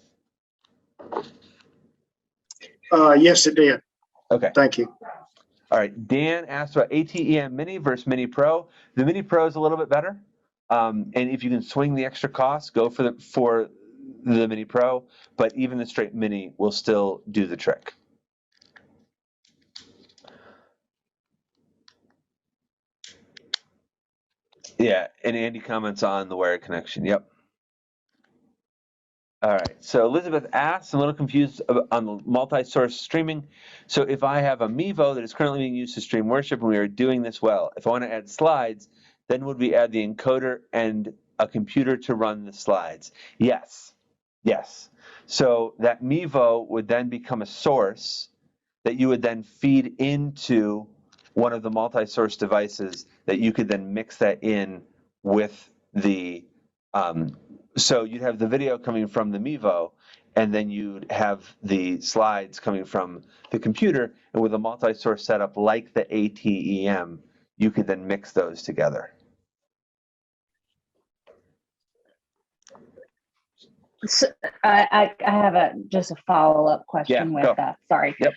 Yes, it did. Okay. Thank you. All right. Dan asked about ATEM Mini versus Mini Pro. The Mini Pro is a little bit better. And if you can swing the extra cost, go for the Mini Pro. But even the straight Mini will still do the trick. Yeah. And Andy comments on the wired connection. Yep. All right, so Elizabeth asks, I'm a little confused on the multi-source streaming. So if I have a Mevo that is currently being used to stream worship and we are doing this well, if I want to add slides, then would we add the encoder and a computer to run the slides? Yes, yes. So that Mevo would then become a source that you would then feed into one of the multi-source devices that you could then mix that in with the so you'd have the video coming from the Mevo, and then you'd have the slides coming from the computer, and with a multi-source setup like the ATEM, you could then mix those together. So, I have just a follow-up question with that. Sorry. Yep.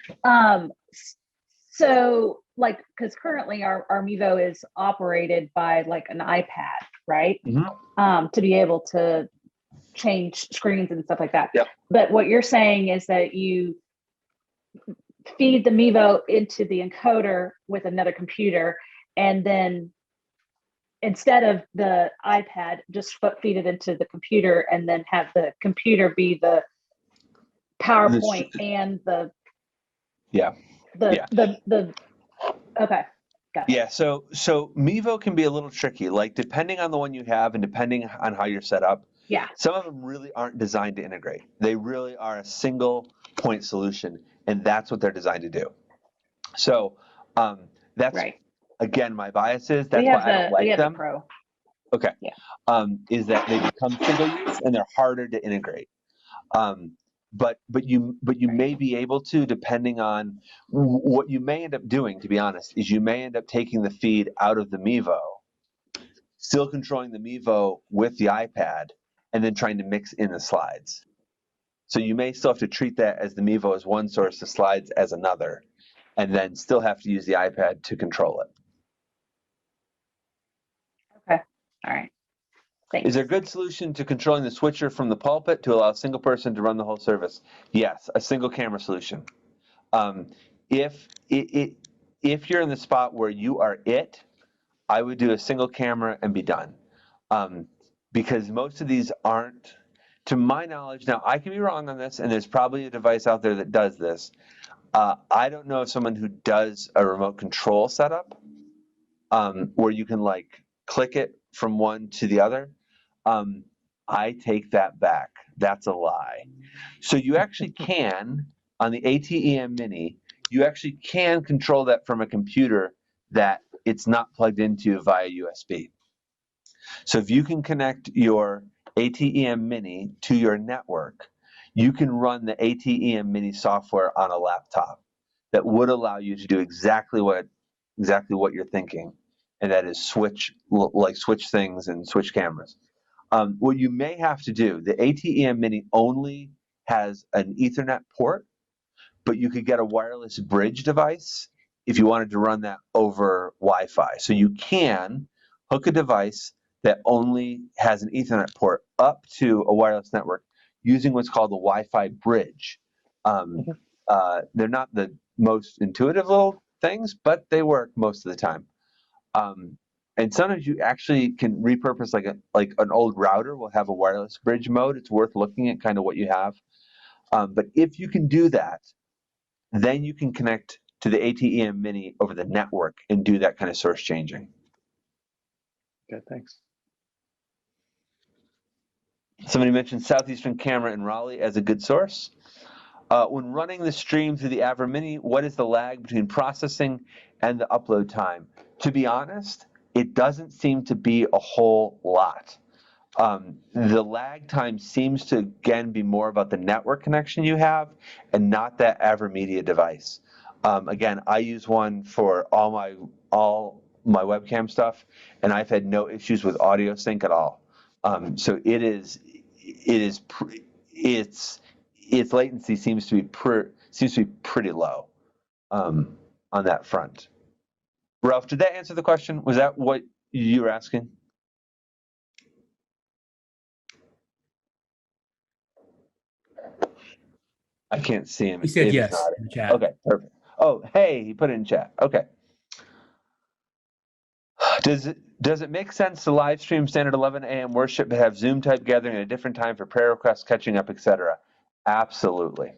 So because currently our Mevo is operated by like an iPad, right? Mm-hmm. To be able to change screens and stuff like that. Yep. But what you're saying is that you feed the Mevo into the encoder with another computer, and then instead of the iPad, just feed it into the computer, and then have the computer be the PowerPoint and the okay. Got it. Yeah, so Mevo can be a little tricky, like depending on the one you have and depending on how you're set up. Yeah. Some of them really aren't designed to integrate. They really are a single point solution, and that's what they're designed to do. So that's right. Again, my bias is that's why I don't like them. The Pro. Okay. Yeah. Is that they become single use and they're harder to integrate. But you may be able to, depending on what you may end up doing, to be honest, is you may end up taking the feed out of the Mevo, still controlling the Mevo with the iPad, and then trying to mix in the slides. So you may still have to treat that as the Mevo as one source, the slides as another, and then still have to use the iPad to control it. Okay. All right. Thanks. Is there a good solution to controlling the switcher from the pulpit to allow a single person to run the whole service? Yes, a single camera solution. If you're in the spot where you are it, I would do a single camera and be done. Because most of these aren't, to my knowledge, now I can be wrong on this, and there's probably a device out there that does this. I don't know of someone who does a remote control setup where you can like click it from one to the other. I take that back. That's a lie. So you actually can, on the ATEM Mini, you actually can control that from a computer that it's not plugged into via USB. So if you can connect your ATEM Mini to your network, you can run the ATEM Mini software on a laptop that would allow you to do exactly what you're thinking, and that is switch things and switch cameras. What you may have to do, the ATEM Mini only has an Ethernet port, but you could get a wireless bridge device if you wanted to run that over Wi-Fi. So you can hook a device that only has an Ethernet port up to a wireless network using what's called the Wi-Fi bridge. They're not the most intuitive little things, but they work most of the time. And sometimes you actually can repurpose like an old router will have a wireless bridge mode. It's worth looking at kind of what you have. But if you can do that, then you can connect to the ATEM Mini over the network and do that kind of source changing. Okay, thanks. Somebody mentioned Southeastern Camera in Raleigh as a good source. When running the stream through the Avro Mini, what is the lag between processing and the upload time? To be honest, it doesn't seem to be a whole lot. The lag time seems to, again, be more about the network connection you have and not that AverMedia device. Again, I use one for all my webcam stuff, and I've had no issues with audio sync at all. So its latency seems to be pretty low on that front. Ralph, did that answer the question? Was that what you were asking? I can't see him. He said yes in the chat. Okay, perfect. Oh, hey, he put it in chat. Okay. Does it make sense to live stream standard 11 a.m. worship but have Zoom type gathering at a different time for prayer requests, catching up, etc.? Absolutely.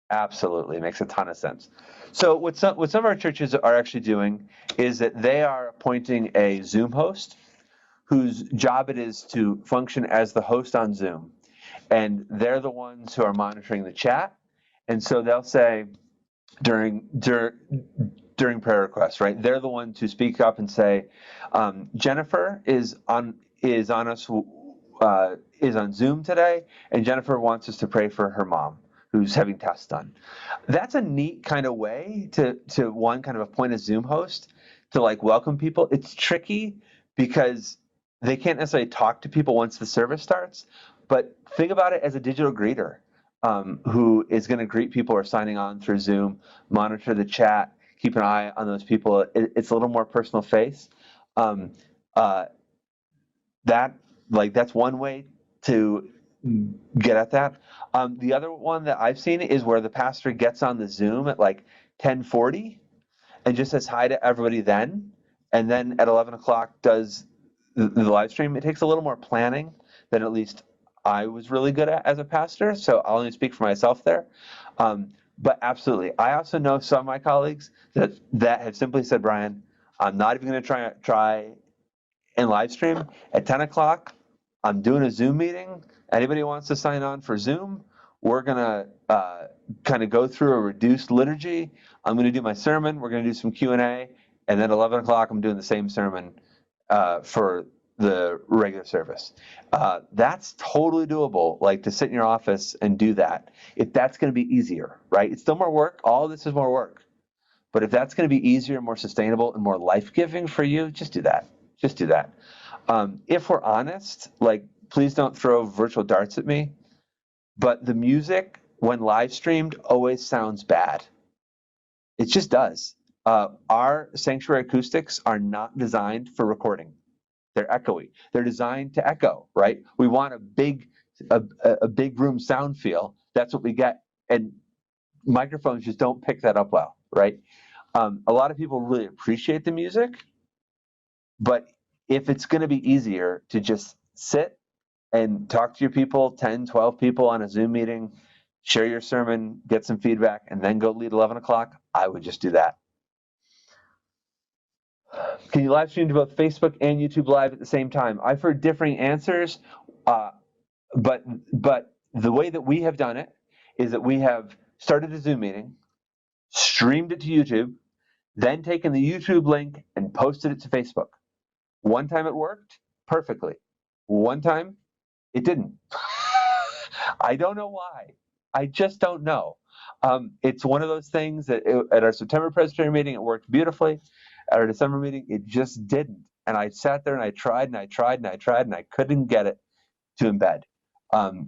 Absolutely. It makes a ton of sense. So what some of our churches are actually doing is that they are appointing a Zoom host whose job it is to function as the host on Zoom. And they're the ones who are monitoring the chat. And so they'll say during prayer requests, right? They're the ones who speak up and say, Jennifer is on Zoom today, and Jennifer wants us to pray for her mom who's having tests done. That's a neat kind of way to one kind of appoint a Zoom host to like welcome people. It's tricky because they can't necessarily talk to people once the service starts, but think about it as a digital greeter who is going to greet people who are signing on through Zoom, monitor the chat, keep an eye on those people. It's a little more personal face. That's one way to get at that. The other one that I've seen is where the pastor gets on the Zoom at like 10:40 and just says hi to everybody then, and then at 11 o'clock does the live stream. It takes a little more planning than at least I was really good at as a pastor, so I'll only speak for myself there. But absolutely. I also know some of my colleagues that have simply said, Brian, I'm not even going to try and live stream. At 10 o'clock, I'm doing a Zoom meeting. Anybody who wants to sign on for Zoom, we're going to kind of go through a reduced liturgy. I'm going to do my sermon. We're going to do some Q&A. And then at 11 o'clock, I'm doing the same sermon for the regular service. That's totally doable, like to sit in your office and do that. If that's going to be easier, right? It's still more work. All of this is more work. But if that's going to be easier, more sustainable, and more life-giving for you, just do that. Just do that. If we're honest, like, please don't throw virtual darts at me, but the music, when live streamed, always sounds bad. It just does. Our sanctuary acoustics are not designed for recording. They're echoey. They're designed to echo, right? We want a big room sound feel. That's what we get. And microphones just don't pick that up well, right? A lot of people really appreciate the music, but if it's going to be easier to just sit and talk to your people, 10, 12 people on a Zoom meeting, share your sermon, get some feedback, and then go lead 11 o'clock, I would just do that. Can you live stream to both Facebook and YouTube Live at the same time? I've heard differing answers, but the way that we have done it is that we have started a Zoom meeting, streamed it to YouTube, then taken the YouTube link and posted it to Facebook. One time it worked perfectly. One time it didn't. I don't know why. I just don't know. It's one of those things that at our September Presbytery meeting, it worked beautifully. At our December meeting, it just didn't. And I sat there and I tried and I tried and I tried and I couldn't get it to embed.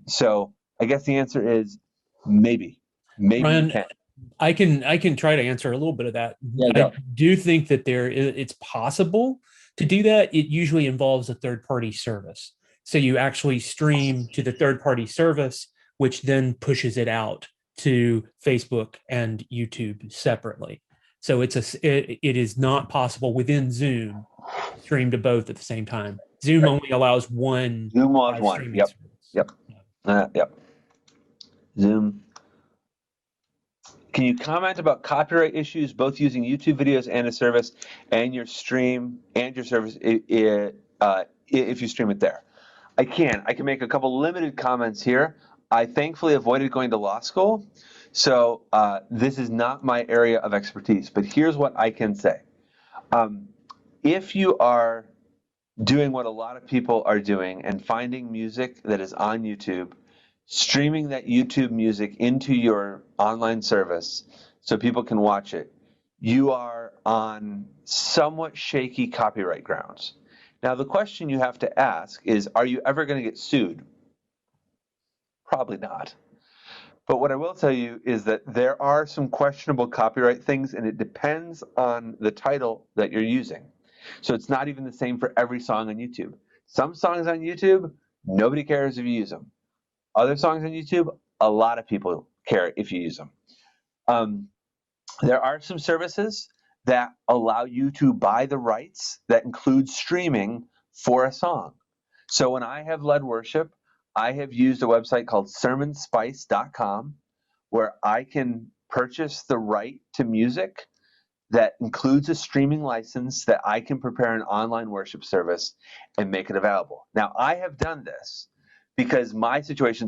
So I guess the answer is maybe. Maybe Brian, you can. I can try to answer a little bit of that. Yeah, I do think that it's possible To do that, it usually involves a third-party service. So you actually stream to the third-party service, which then pushes it out to Facebook and YouTube separately. So it is not possible within Zoom to stream to both at the same time. Zoom only allows one. Zoom allows one. Yep. Yep. Yep. Zoom. Can you comment about copyright issues, both using YouTube videos and a service, and your stream and your service if you stream it there? I can make a couple limited comments here. I thankfully avoided going to law school, so this is not my area of expertise, but here's what I can say. If you are doing what a lot of people are doing and finding music that is on YouTube, streaming that YouTube music into your online service so people can watch it, you are on somewhat shaky copyright grounds. Now, the question you have to ask is, are you ever going to get sued? Probably not. But what I will tell you is that there are some questionable copyright things, and it depends on the title that you're using. So it's not even the same for every song on YouTube. Some songs on YouTube, nobody cares if you use them. Other songs on YouTube, a lot of people care if you use them. There are some services that allow you to buy the rights that include streaming for a song. So when I have led worship, I have used a website called sermonspice.com where I can purchase the right to music that includes a streaming license that I can prepare an online worship service and make it available. Now, I have done this because my situation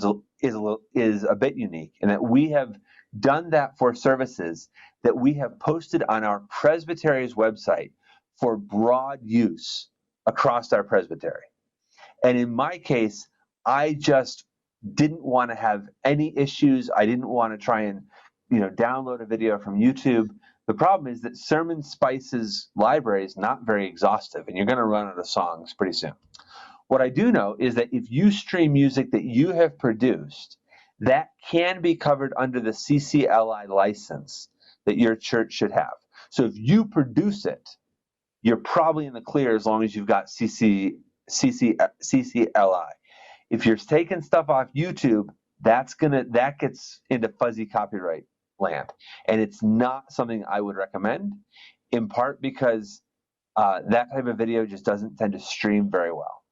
is a bit unique in that we have done that for services that we have posted on our Presbytery's website for broad use across our presbytery. And in my case, I just didn't want to have any issues. I didn't want to try and download a video from YouTube. The problem is that Sermon Spice's library is not very exhaustive, and you're going to run out of songs pretty soon. What I do know is that if you stream music that you have produced, that can be covered under the CCLI license that your church should have. So if you produce it, you're probably in the clear as long as you've got CCLI. If you're taking stuff off YouTube, that gets into fuzzy copyright land, and it's not something I would recommend. In part because that type of video just doesn't tend to stream very well.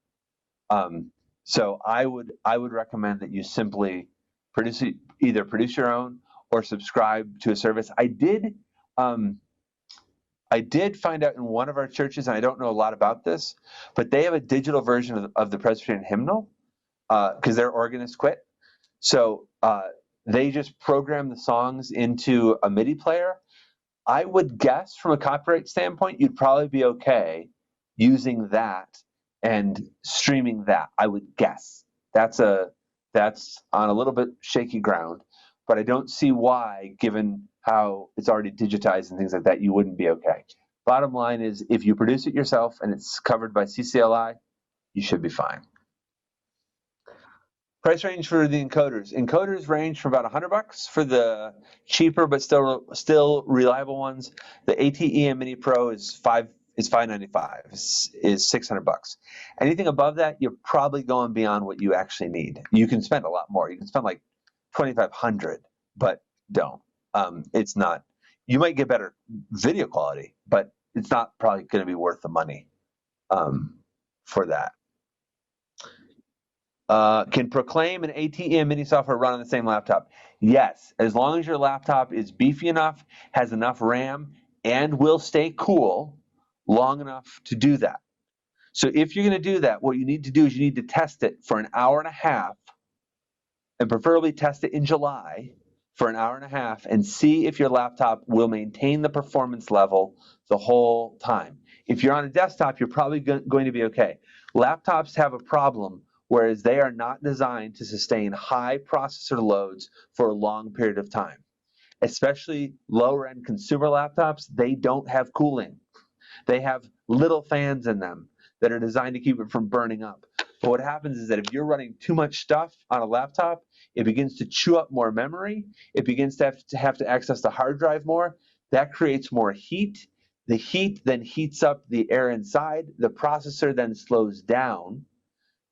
So I would recommend that you simply either produce your own or subscribe to a service. I did find out in one of our churches, and I don't know a lot about this, but they have a digital version of the Presbyterian hymnal because their organist quit. So they just program the songs into a MIDI player. I would guess from a copyright standpoint, you'd probably be okay using that and streaming that. I would guess that's on a little bit shaky ground, but I don't see why, given how it's already digitized and things like that, you wouldn't be okay. Bottom line is, if you produce it yourself and it's covered by CCLI, you should be fine. Price range for the encoders. Encoders range from about $100 for the cheaper but still reliable ones. The ATEM Mini Pro is $595. Is $600. Anything above that, you're probably going beyond what you actually need. You can spend a lot more. You can spend like $2,500, but don't. It's not. You might get better video quality, but it's not probably going to be worth the money for that. Can Proclaim and ATEM Mini software run on the same laptop? Yes, as long as your laptop is beefy enough, has enough RAM, and will stay cool long enough to do that. So if you're going to do that, what you need to do is you need to test it for an hour and a half, and preferably test it in July for an hour and a half, and see if your laptop will maintain the performance level the whole time. If you're on a desktop, you're probably going to be okay. Laptops have a problem, whereas they are not designed to sustain high processor loads for a long period of time. Especially lower-end consumer laptops, they don't have cooling. They have little fans in them that are designed to keep it from burning up. But what happens is that if you're running too much stuff on a laptop, it begins to chew up more memory. It begins to have to access the hard drive more. That creates more heat. The heat then heats up the air inside. The processor then slows down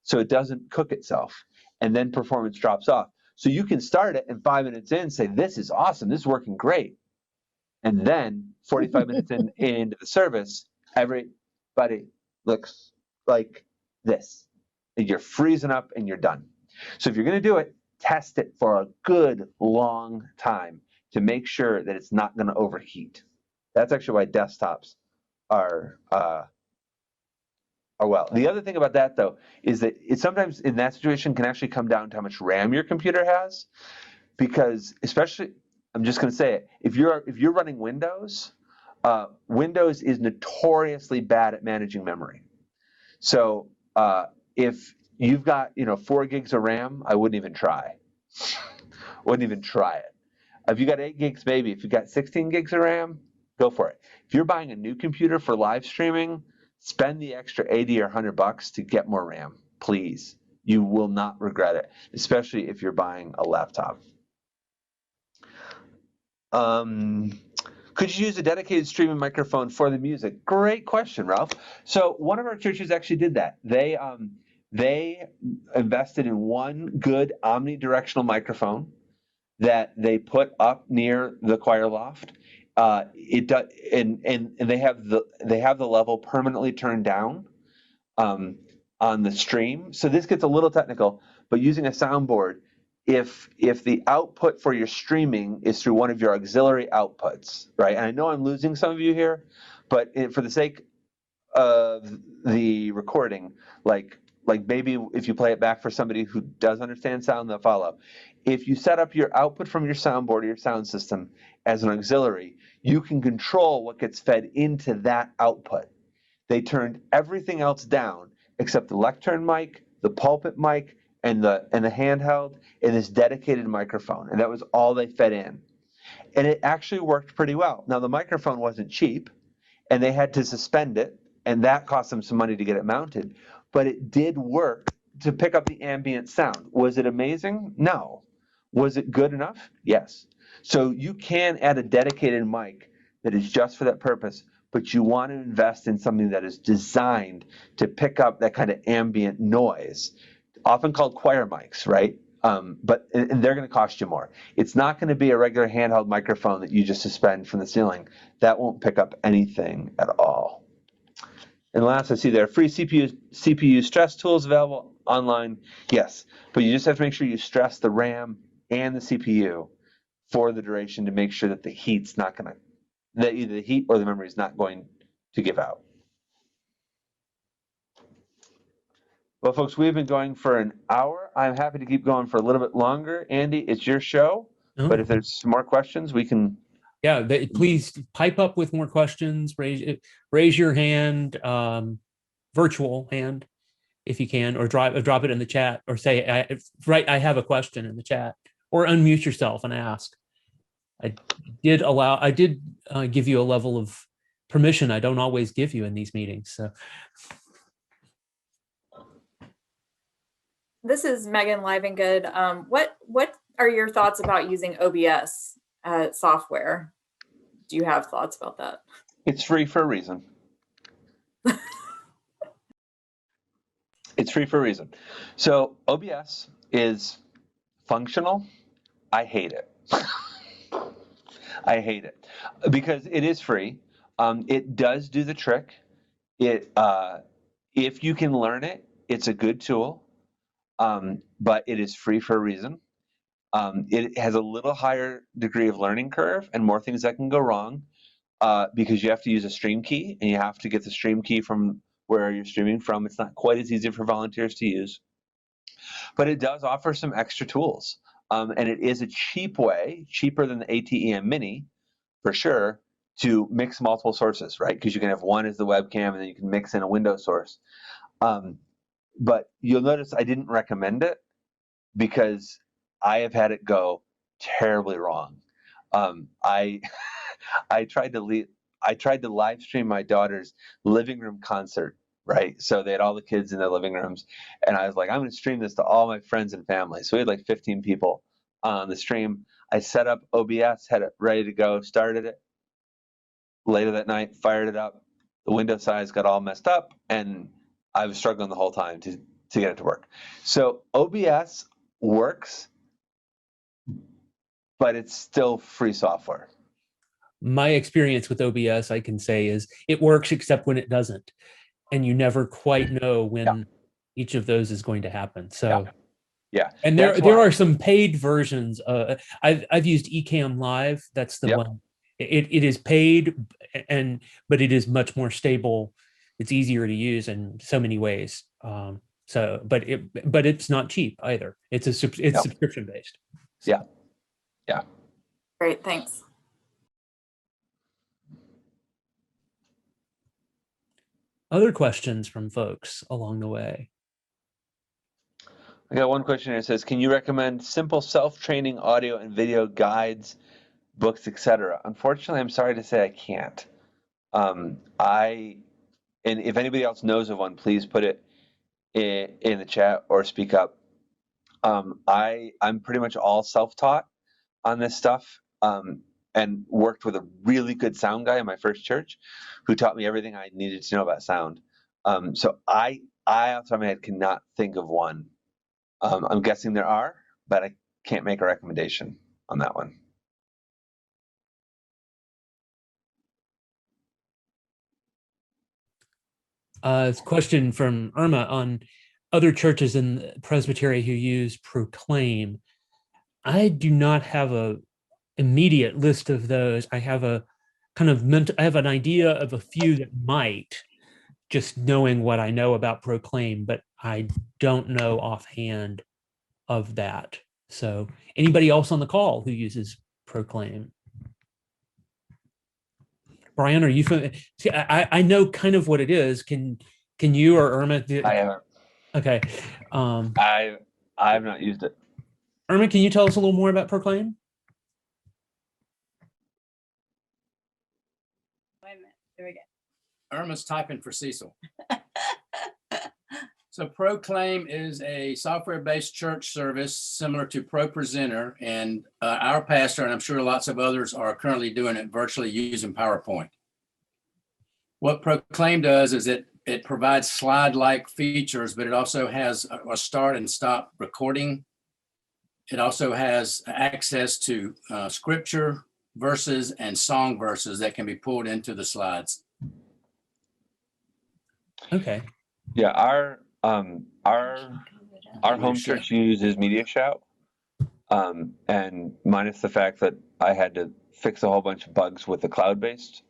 so it doesn't cook itself, and then performance drops off. So you can start it and 5 minutes in say, this is awesome, this is working great. And then 45 minutes into the service, everybody looks like this. And you're freezing up and you're done. So if you're going to do it, test it for a good long time to make sure that it's not going to overheat. That's actually why desktops are well. The other thing about that, though, is that it sometimes in that situation can actually come down to how much RAM your computer has, because especially, I'm just going to say it, if you're running Windows, Windows is notoriously bad at managing memory. So if you've got 4 gigs of RAM, I wouldn't even try. Wouldn't even try it. If you got 8 gigs, maybe. If you got 16 gigs of RAM, go for it. If you're buying a new computer for live streaming, spend the extra 80 or $100 to get more RAM, please. You will not regret it, especially if you're buying a laptop. Could you use a dedicated streaming microphone for the music? Great question, Ralph. So one of our churches actually did that. They invested in one good omnidirectional microphone that they put up near the choir loft. It does, and they have the level permanently turned down on the stream. So this gets a little technical, but using a soundboard, if the output for your streaming is through one of your auxiliary outputs, right? And I know I'm losing some of you here, but for the sake of the recording, like maybe if you play it back for somebody who does understand sound, they'll follow. If you set up your output from your soundboard or your sound system as an auxiliary, you can control what gets fed into that output. They turned everything else down except the lectern mic, the pulpit mic, and the handheld, and this dedicated microphone. And that was all they fed in. And it actually worked pretty well. Now, the microphone wasn't cheap, and they had to suspend it, and that cost them some money to get it mounted. But it did work to pick up the ambient sound. Was it amazing? No. Was it good enough? Yes. So you can add a dedicated mic that is just for that purpose, but you want to invest in something that is designed to pick up that kind of ambient noise, often called choir mics, right? But they're going to cost you more. It's not going to be a regular handheld microphone that you just suspend from the ceiling. That won't pick up anything at all. And last, I see there are free CPU stress tools available online. Yes, but you just have to make sure you stress the RAM and the CPU for the duration to make sure that the heat's not going to, that either the heat or the memory is not going to give out. Well, folks, we've been going for an hour. I'm happy to keep going for a little bit longer. Andy, it's your show, but if there's some more questions, we can. Yeah, please pipe up with more questions. Raise your hand, virtual hand, if you can, or drop it in the chat, or say, I have a question in the chat, or unmute yourself and ask. I did give you a level of permission I don't always give you in these meetings. So. This is Megan Livengood. What are your thoughts about using OBS software? Do you have thoughts about that? It's free for a reason. It's free for a reason. So OBS is functional. I hate it. I hate it because it is free. It does do the trick. If you can learn it, it's a good tool. But it is free for a reason. It has a little higher degree of learning curve and more things that can go wrong because you have to use a stream key and you have to get the stream key from where you're streaming from. It's not quite as easy for volunteers to use, but it does offer some extra tools. And it is a cheap way, cheaper than the ATEM Mini for sure, to mix multiple sources, right? Because you can have one as the webcam and then you can mix in a Windows source. But you'll notice I didn't recommend it because I have had it go terribly wrong. I tried to live stream my daughter's living room concert, right? So they had all the kids in their living rooms, and I was like, I'm going to stream this to all my friends and family. So we had like 15 people on the stream. I set up OBS, had it ready to go, started it. later that night, fired it up. The window size got all messed up, and I was struggling the whole time to get it to work. So OBS works, but it's still free software. My experience with OBS, I can say, is it works except when it doesn't. And you never quite know when each of those is going to happen. So yeah. And there are some paid versions. I've used Ecamm Live. That's the one. It is paid, but it is much more stable. It's easier to use in so many ways. But it's not cheap either. It's subscription based. Yeah. Great, thanks. Other questions from folks along the way? I got one question here. It says, can you recommend simple self-training audio and video guides, books, etc.? Unfortunately, I'm sorry to say I can't. And if anybody else knows of one, please put it in the chat or speak up. I'm pretty much all self-taught on this stuff, and worked with a really good sound guy in my first church who taught me everything I needed to know about sound. So I off the top of my head cannot think of one. I'm guessing there are, but I can't make a recommendation on that one. It's a question from Irma on other churches in the Presbytery who use Proclaim. I do not have a immediate list of those. I have a kind of I have an idea of a few that might, just knowing what I know about Proclaim, but I don't know offhand of that. So anybody else on the call who uses Proclaim? Brian, are you familiar? See, I know kind of what it is. Can you or Irma? I haven't. Okay. I have not used it. Irma, can you tell us a little more about Proclaim? Wait a minute. There we go. Irma's typing for Cecil. So Proclaim is a software-based church service similar to ProPresenter, and our pastor, and I'm sure lots of others, are currently doing it virtually using PowerPoint. What Proclaim does is it provides slide-like features, but it also has a start and stop recording. It also has access to scripture verses and song verses that can be pulled into the slides. Okay. Yeah, our home church uses Media Shout, and minus the fact that I had to fix a whole bunch of bugs with the cloud-based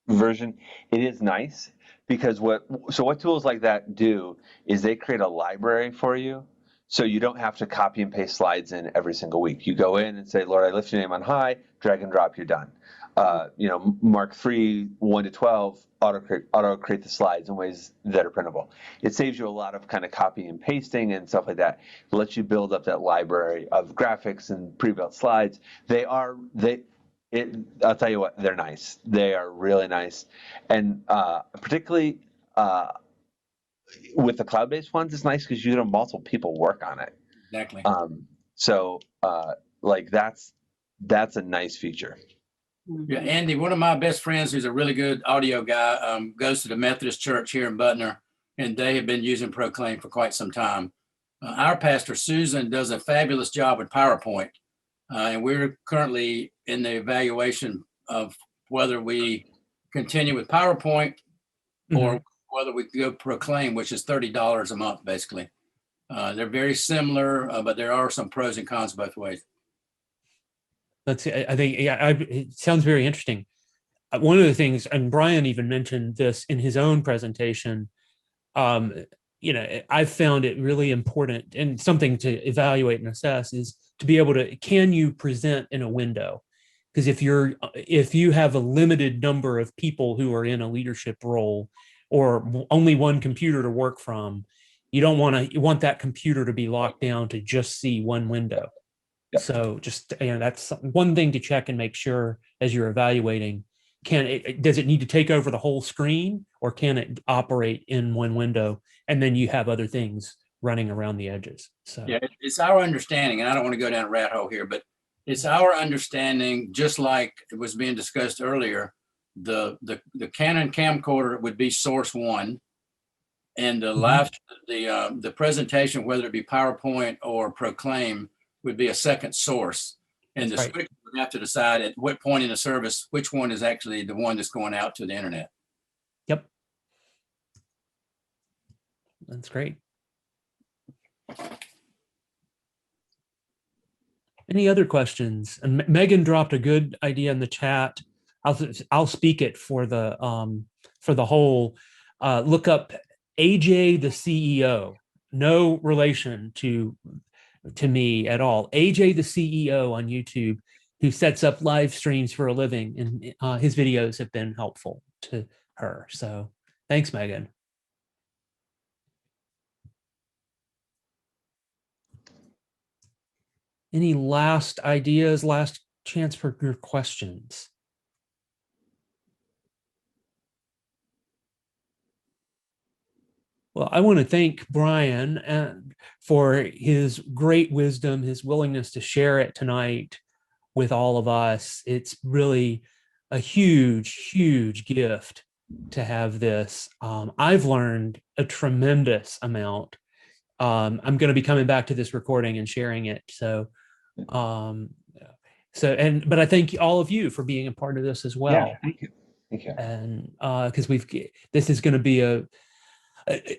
version, it is nice because what tools like that do is they create a library for you, so you don't have to copy and paste slides in every single week. You go in and say, Lord, I lift your name on high, drag and drop, you're done. Mark 3, 1 to 12, auto create the slides in ways that are printable. It saves you a lot of kind of copy and pasting and stuff like that. It lets you build up that library of graphics and pre-built slides. I'll tell you what, they're nice. They are really nice. And particularly with the cloud-based ones, it's nice because you have multiple people work on it. Exactly. That's a nice feature. Yeah, Andy, one of my best friends who's a really good audio guy, goes to the Methodist Church here in Butner, and they have been using Proclaim for quite some time. Our pastor, Susan, does a fabulous job with PowerPoint, and we're currently in the evaluation of whether we continue with PowerPoint or whether we go Proclaim, which is $30 a month, basically. They're very similar, but there are some pros and cons both ways. I think, it sounds very interesting. One of the things, and Brian even mentioned this in his own presentation, I've found it really important and something to evaluate and assess is to be able to, can you present in a window? Because if you have a limited number of people who are in a leadership role or only one computer to work from, you want that computer to be locked down to just see one window. So just, that's one thing to check and make sure as you're evaluating, does it need to take over the whole screen or can it operate in one window and then you have other things running around the edges? So yeah, it's our understanding, and I don't want to go down a rat hole here, but It's our understanding, just like it was being discussed earlier, the Canon camcorder would be source one, and the live the presentation, whether it be PowerPoint or Proclaim, would be a second source. And the switcher would have to decide at what point in the service which one is actually the one that's going out to the internet. Yep. That's great. Any other questions? And Megan dropped a good idea in the chat. I'll speak it for the whole. Look up AJ the CEO. No relation to me at all. AJ the CEO on YouTube, who sets up live streams for a living, and his videos have been helpful to her. So thanks, Megan. Any last ideas, last chance for your questions? Well, I want to thank Brian for his great wisdom, his willingness to share it tonight with all of us. It's really a huge, huge gift to have this. I've learned a tremendous amount. I'm going to be coming back to this recording and sharing it. But I thank all of you for being a part of this as well. Yeah, thank you. Thank you. And because this is going to be an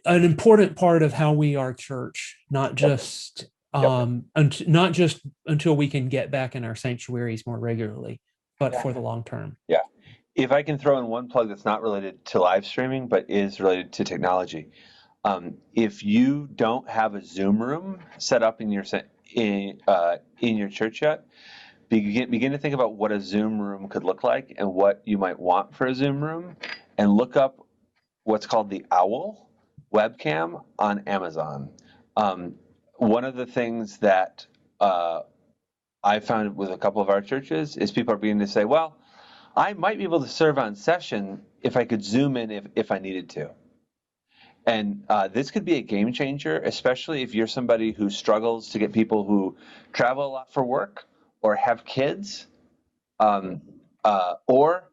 important part of how we are church, not just not just until we can get back in our sanctuaries more regularly, but for the long term. Yeah. If I can throw in one plug that's not related to live streaming, but is related to technology. If you don't have a Zoom room set up in your church yet, begin to think about what a Zoom room could look like and what you might want for a Zoom room, and look up what's called the Owl webcam on Amazon. One of the things that I found with a couple of our churches is people are beginning to say, well, I might be able to serve on session if I could Zoom in if I needed to. And this could be a game changer, especially if you're somebody who struggles to get people who travel a lot for work or have kids, or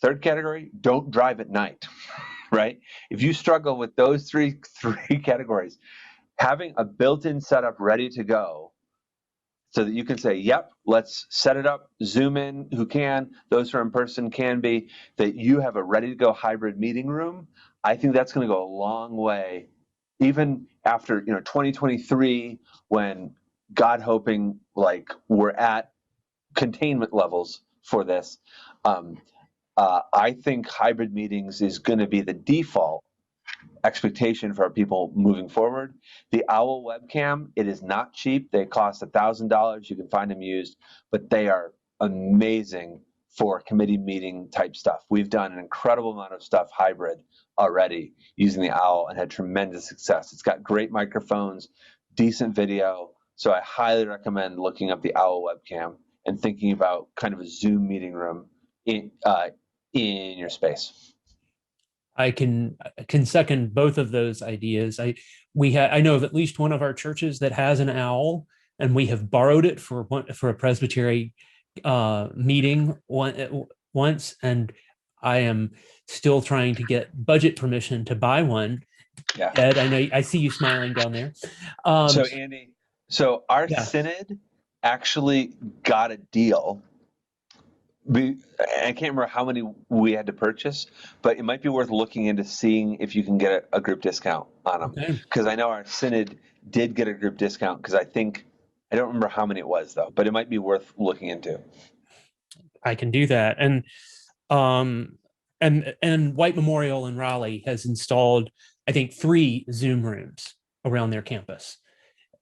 third category, don't drive at night, right? If you struggle with those three categories, having a built-in setup ready to go so that you can say, yep, let's set it up, Zoom in, who can, those who are in person can be, that you have a ready-to-go hybrid meeting room. I think that's going to go a long way, even after 2023, when God hoping like we're at containment levels for this. I think hybrid meetings is going to be the default expectation for our people moving forward. The Owl webcam, it is not cheap. They cost $1,000. You can find them used, but they are amazing for committee meeting type stuff. We've done an incredible amount of stuff hybrid already using the Owl and had tremendous success. It's got great microphones, decent video. So I highly recommend looking up the Owl webcam and thinking about kind of a Zoom meeting room in your space. I can second both of those ideas. I know of at least one of our churches that has an Owl, and we have borrowed it for a Presbytery meeting once, and I am still trying to get budget permission to buy one. Yeah. Ed, I know I see you smiling down there. So Andy, our synod actually got a deal. I can't remember how many we had to purchase, but it might be worth looking into seeing if you can get a group discount on them. Because I know our synod did get a group discount, because I don't remember how many it was though, but it might be worth looking into. I can do that. And White Memorial in Raleigh has installed, I think, 3 Zoom rooms around their campus.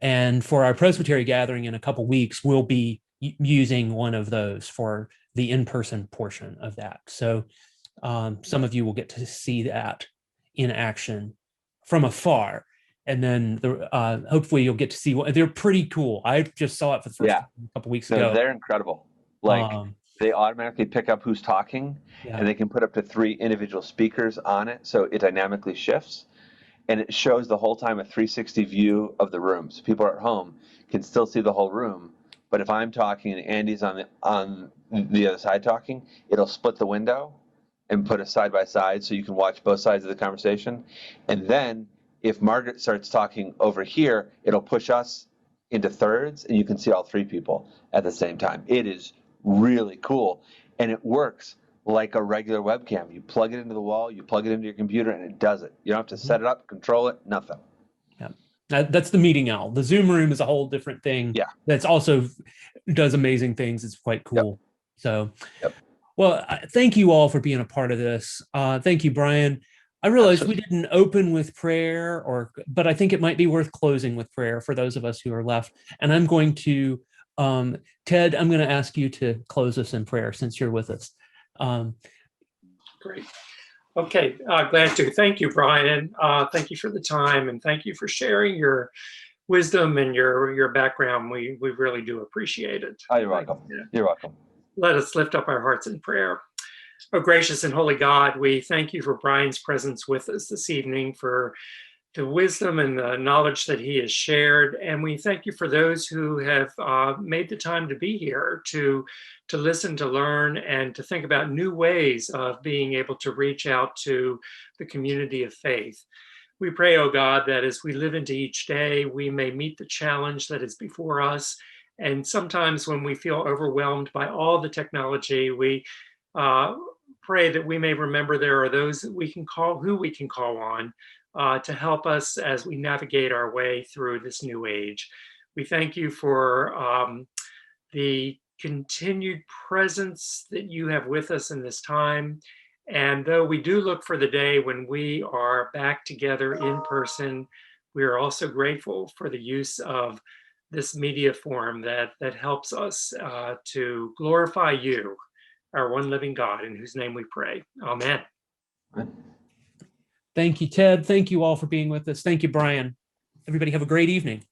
And for our Presbytery gathering in a couple weeks, we'll be using one of those for the in-person portion of that. So some of you will get to see that in action from afar. And then hopefully you'll get to see they're pretty cool. I just saw it for the first time a couple weeks ago. They're incredible. Like they automatically pick up who's talking, and they can put up to 3 individual speakers on it. So it dynamically shifts, and it shows the whole time a 360 view of the room. So people are at home can still see the whole room, But if I'm talking and Andy's on the other side talking, it'll split the window and put us side by side so you can watch both sides of the conversation. And then if Margaret starts talking over here, it'll push us into thirds and you can see all three people at the same time. It is really cool. And it works like a regular webcam. You plug it into the wall, you plug it into your computer, and it does it. You don't have to set it up, control it, nothing. Yeah, that's the meeting owl. The Zoom room is a whole different thing. Yeah, that's also does amazing things. It's quite cool. Yep. So, well, thank you all for being a part of this. Thank you, Brian. I realize we didn't open with prayer, but I think it might be worth closing with prayer for those of us who are left. And I'm going to, Ted, I'm going to ask you to close us in prayer since you're with us. Great. Okay, glad to. Thank you, Brian. Thank you for the time, and thank you for sharing your wisdom and your background. We really do appreciate it. Oh, you're welcome. You're welcome. Let us lift up our hearts in prayer. Oh, gracious and holy God, we thank you for Brian's presence with us this evening, for the wisdom and the knowledge that he has shared. And we thank you for those who have made the time to be here to listen, to learn, and to think about new ways of being able to reach out to the community of faith. We pray, oh God, that as we live into each day, we may meet the challenge that is before us. And sometimes when we feel overwhelmed by all the technology, we pray that we may remember there are those that we can call, who we can call on to help us as we navigate our way through this new age. We thank you for the continued presence that you have with us in this time. And though we do look for the day when we are back together in person, we are also grateful for the use of this media form that helps us to glorify you, our one living God, in whose name we pray. Amen. Thank you, Ted. Thank you all for being with us. Thank you, Brian. Everybody have a great evening.